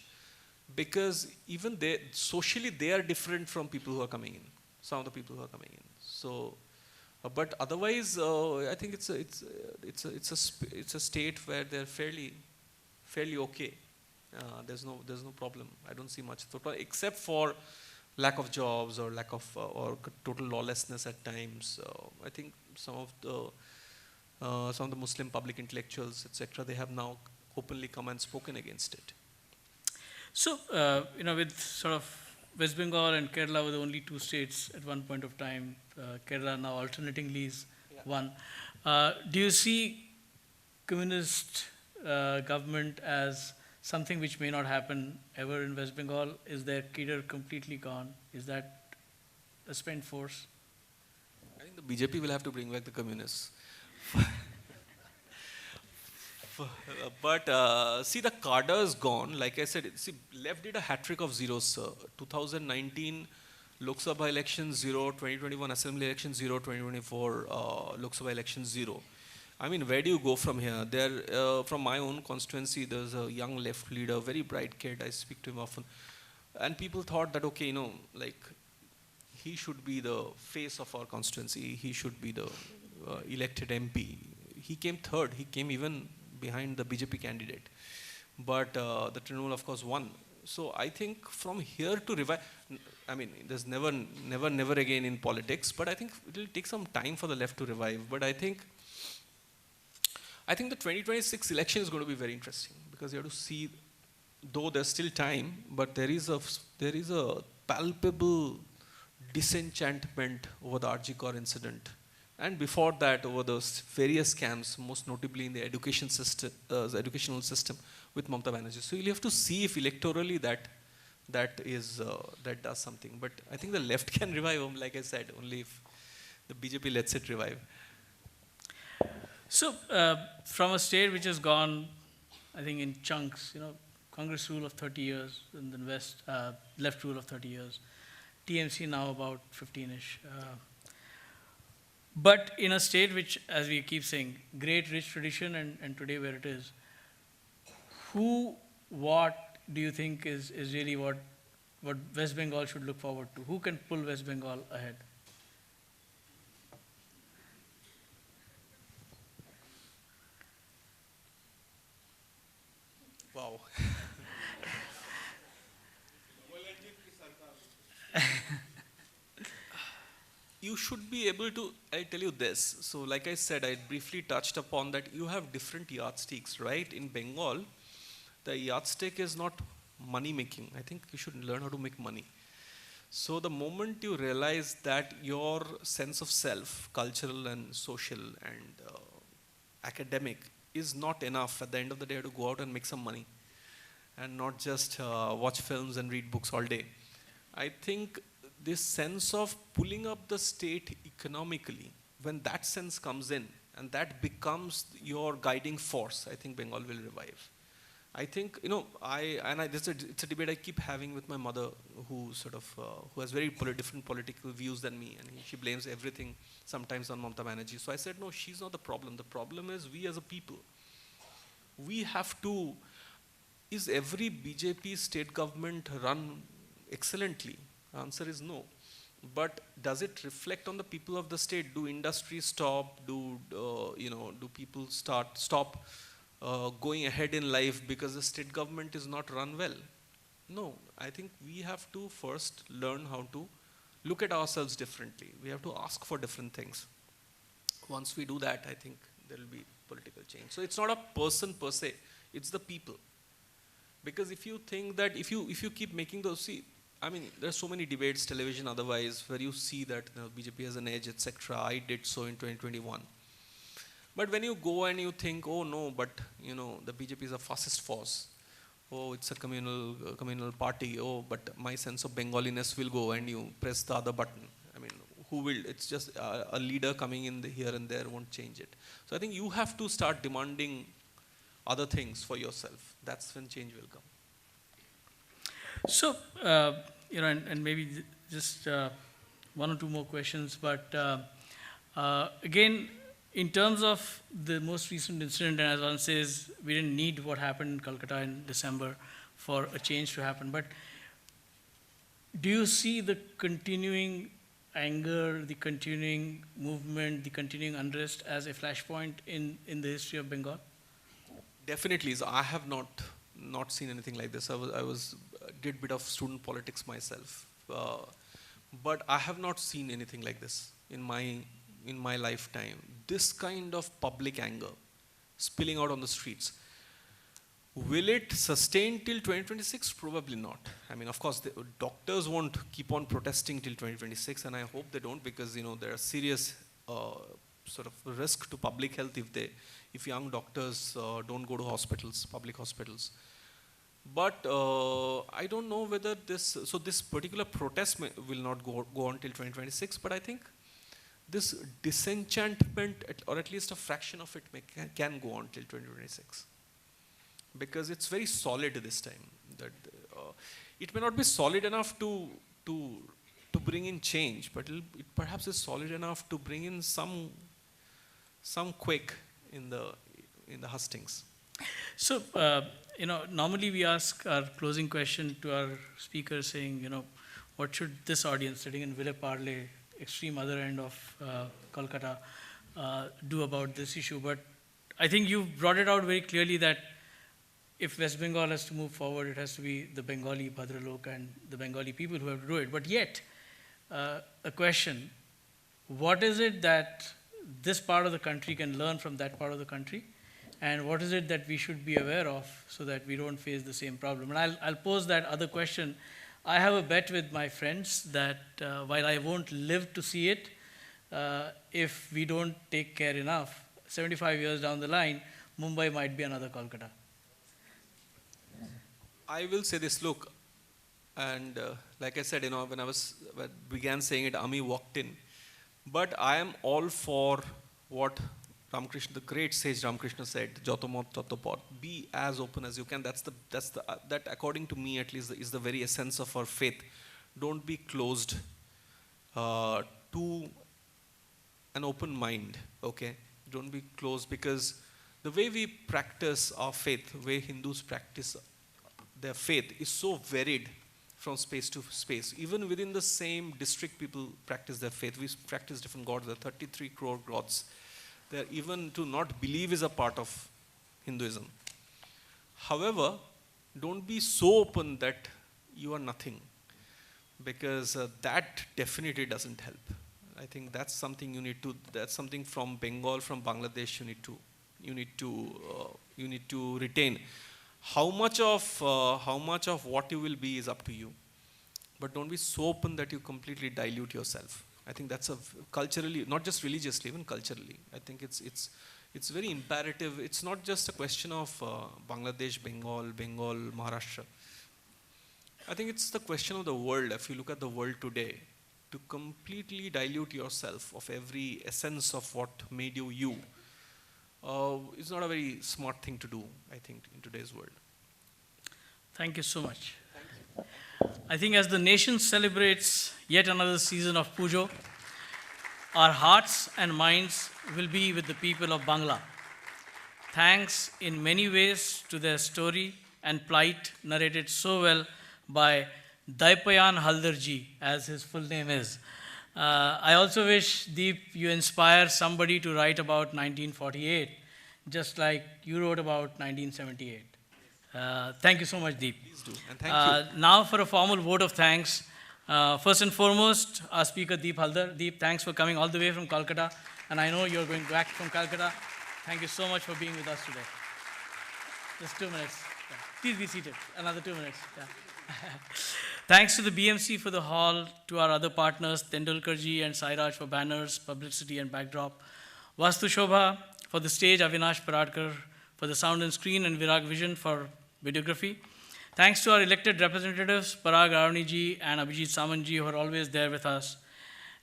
because even they socially they are different from people who are coming in. Some of the people who are coming in. So, but otherwise, I think it's a state where they're fairly okay. There's no problem. I don't see much except for lack of jobs or lack of or total lawlessness at times. I think some of the Muslim public intellectuals, etc., they have now openly come and spoken against it. So, you know, with sort of West Bengal and Kerala were the only two states at one point of time. Kerala now alternatingly is one. Do you see communist government as something which may not happen ever in West Bengal? Is their cadre completely gone? Is that a spent force? I think the BJP will have to bring back the communists. But see, the cadre is gone. Like I said, see, left did a hat trick of zeros. 2019 Lok Sabha election 0, 2021 Assembly election 0, 2024 Lok Sabha election 0. I mean, where do you go from here? There, from my own constituency, there's a young left leader, very bright kid. I speak to him often, and people thought that, okay, you know, like he should be the face of our constituency. He should be the elected MP. He came third. He came even behind the BJP candidate, but the Trinamool, of course, won. So I think from here to revive, I mean, there's never again in politics, but I think it will take some time for the left to revive. But I think the 2026 election is going to be very interesting, because you have to see, though there's still time, but there is a palpable disenchantment over the RG Kar incident. And before that, over those various scams, most notably in the educational system with Mamata Banerjee. So you'll have to see if electorally that does something. But I think the left can revive them, like I said, only if the BJP lets it revive. So, from a state which has gone, I think, in chunks, you know, Congress rule of 30 years, and then left rule of 30 years, TMC now about 15-ish. But in a state which, as we keep saying, great rich tradition, and today where it is, what do you think is really what West Bengal should look forward to? Who can pull West Bengal ahead? Wow. You should be able to, I'll tell you this. So like I said, I briefly touched upon that you have different yardsticks, right? In Bengal, the yardstick is not money making. I think you should learn how to make money. So the moment you realize that your sense of self, cultural and social and academic, is not enough at the end of the day to go out and make some money and not just watch films and read books all day. I think this sense of pulling up the state economically, when that sense comes in and that becomes your guiding force, I think Bengal will revive. I think, you know, it's a debate I keep having with my mother, who who has very different political views than me, and she blames everything sometimes on Mamata Banerjee. So I said, no, she's not the problem. The problem is we as a people. We have to, is every BJP state government run excellently? The answer is no. But does it reflect on the people of the state? Do industries stop? Do people stop going ahead in life because the state government is not run well? No. I think we have to first learn how to look at ourselves differently. We have to ask for different things. Once we do that, I think there will be political change. So it's not a person per se, it's the people. Because if you think that, if you keep making those, see, I mean, there's so many debates, television, otherwise, where you see that, you know, BJP has an edge, etc. I did so in 2021. But when you go and you think, oh no, but you know, the BJP is a fascist force. Oh, it's a communal party. Oh, but my sense of Bengaliness will go, and you press the other button. I mean, who will, it's just a leader coming in here and there won't change it. So I think you have to start demanding other things for yourself. That's when change will come. So, and maybe just one or two more questions, but again, in terms of the most recent incident, and as one says, we didn't need what happened in Calcutta in December for a change to happen, but do you see the continuing anger, the continuing movement, the continuing unrest as a flashpoint in the history of Bengal? Definitely. So I have not seen anything like this. I did bit of student politics myself, but I have not seen anything like this in my lifetime. This kind of public anger spilling out on the streets. Will it sustain till 2026? Probably not. I mean, of course, the doctors won't keep on protesting till 2026, and I hope they don't, because there are serious sort of risk to public health if young doctors don't go to hospitals, public hospitals. But I don't know whether this particular protest will not go on till 2026, but I think this disenchantment, or at least a fraction of it, can go on till 2026. Because it's very solid this time. That it may not be solid enough to bring in change, but it perhaps is solid enough to bring in some quake in the hustings. So, normally we ask our closing question to our speakers saying, what should this audience sitting in Ville Parle, extreme other end of Kolkata, do about this issue? But I think you brought it out very clearly that if West Bengal has to move forward, it has to be the Bengali Bhadralok and the Bengali people who have to do it. But yet, a question, what is it that this part of the country can learn from that part of the country? And what is it that we should be aware of so that we don't face the same problem? And I'll pose that other question. I have a bet with my friends that while I won't live to see it, if we don't take care enough, 75 years down the line, Mumbai might be another Kolkata. I will say this, look, and like I said, when I began saying it, Ami walked in. But I am all for what Ramakrishna, the great sage Ramakrishna said, Jotomot Totopot, be as open as you can. That according to me at least is the very essence of our faith. Don't be closed to an open mind, okay? Don't be closed, because the way we practice our faith, the way Hindus practice their faith is so varied from space to space. Even within the same district, people practice their faith. We practice different gods. There are 33 crore gods. There, even to not believe is a part of Hinduism. However, don't be so open that you are nothing, because that definitely doesn't help. I think that's something that's something from Bengal, from Bangladesh, you need to retain. How much of what you will be is up to you, but don't be so open that you completely dilute yourself. I think that's culturally, not just religiously, even culturally. I think it's very imperative. It's not just a question of Bangladesh, Bengal, Maharashtra. I think it's the question of the world. If you look at the world today, to completely dilute yourself of every essence of what made you, it's not a very smart thing to do, I think, in today's world. Thank you so much. Thank you. I think as the nation celebrates yet another season of Pujo, our hearts and minds will be with the people of Bangla. Thanks in many ways to their story and plight narrated so well by Daipayan Halder ji, as his full name is. I also wish, Deep, you inspire somebody to write about 1948, just like you wrote about 1978. Thank you so much, Deep. Please do, and thank you. Now for a formal vote of thanks. First and foremost, our speaker, Deep Halder. Deep, thanks for coming all the way from Calcutta, and I know you're going back from Calcutta. Thank you so much for being with us today. Just 2 minutes. Yeah. Please be seated. Another 2 minutes. Yeah. Thanks to the BMC for the hall, to our other partners, Tendulkarji and Sairaj for banners, publicity and backdrop, Vastu Shobha for the stage, Avinash Paradkar for the sound and screen, and Virag Vision for videography. Thanks to our elected representatives, Parag Ravani ji and Abhijit Samanji, who are always there with us.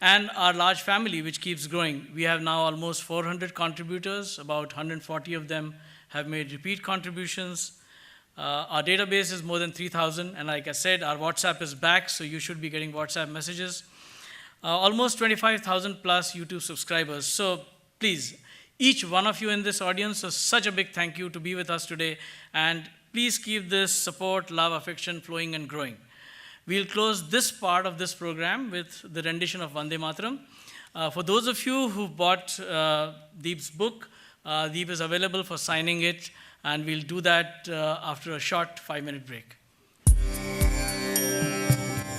and our large family, which keeps growing. We have now almost 400 contributors. About 140 of them have made repeat contributions. Our database is more than 3,000, and like I said, our WhatsApp is back, so you should be getting WhatsApp messages. Almost 25,000 plus YouTube subscribers. So please, each one of you in this audience, so such a big thank you to be with us today, and please keep this support, love, affection flowing and growing. We'll close this part of this program with the rendition of Vande Mataram. For those of you who bought Deep's book, Deep is available for signing it, and we'll do that after a short 5-minute break.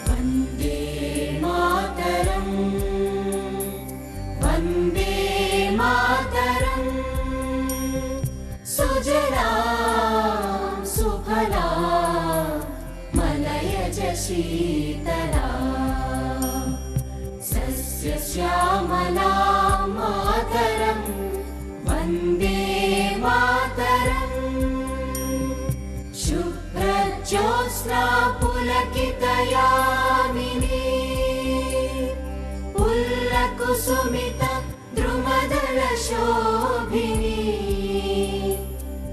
Vande Mataram, Vande Mataram, Sujalam Sufala, Malayaj Shitala, Sasya Shyamala Mataram, Vande Mataram, Jyotsna Pulakitayamini, Pullakusumita Drumadala Shobhini,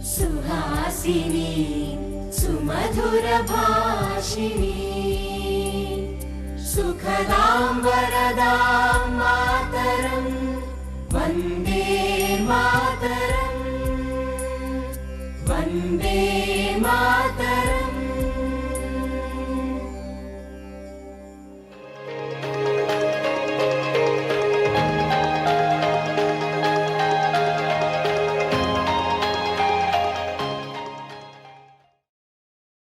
Suhasini Sumadhura Bhashini, Sukhadam Varadam Mataram, Vande Mataram, Vande Mataram.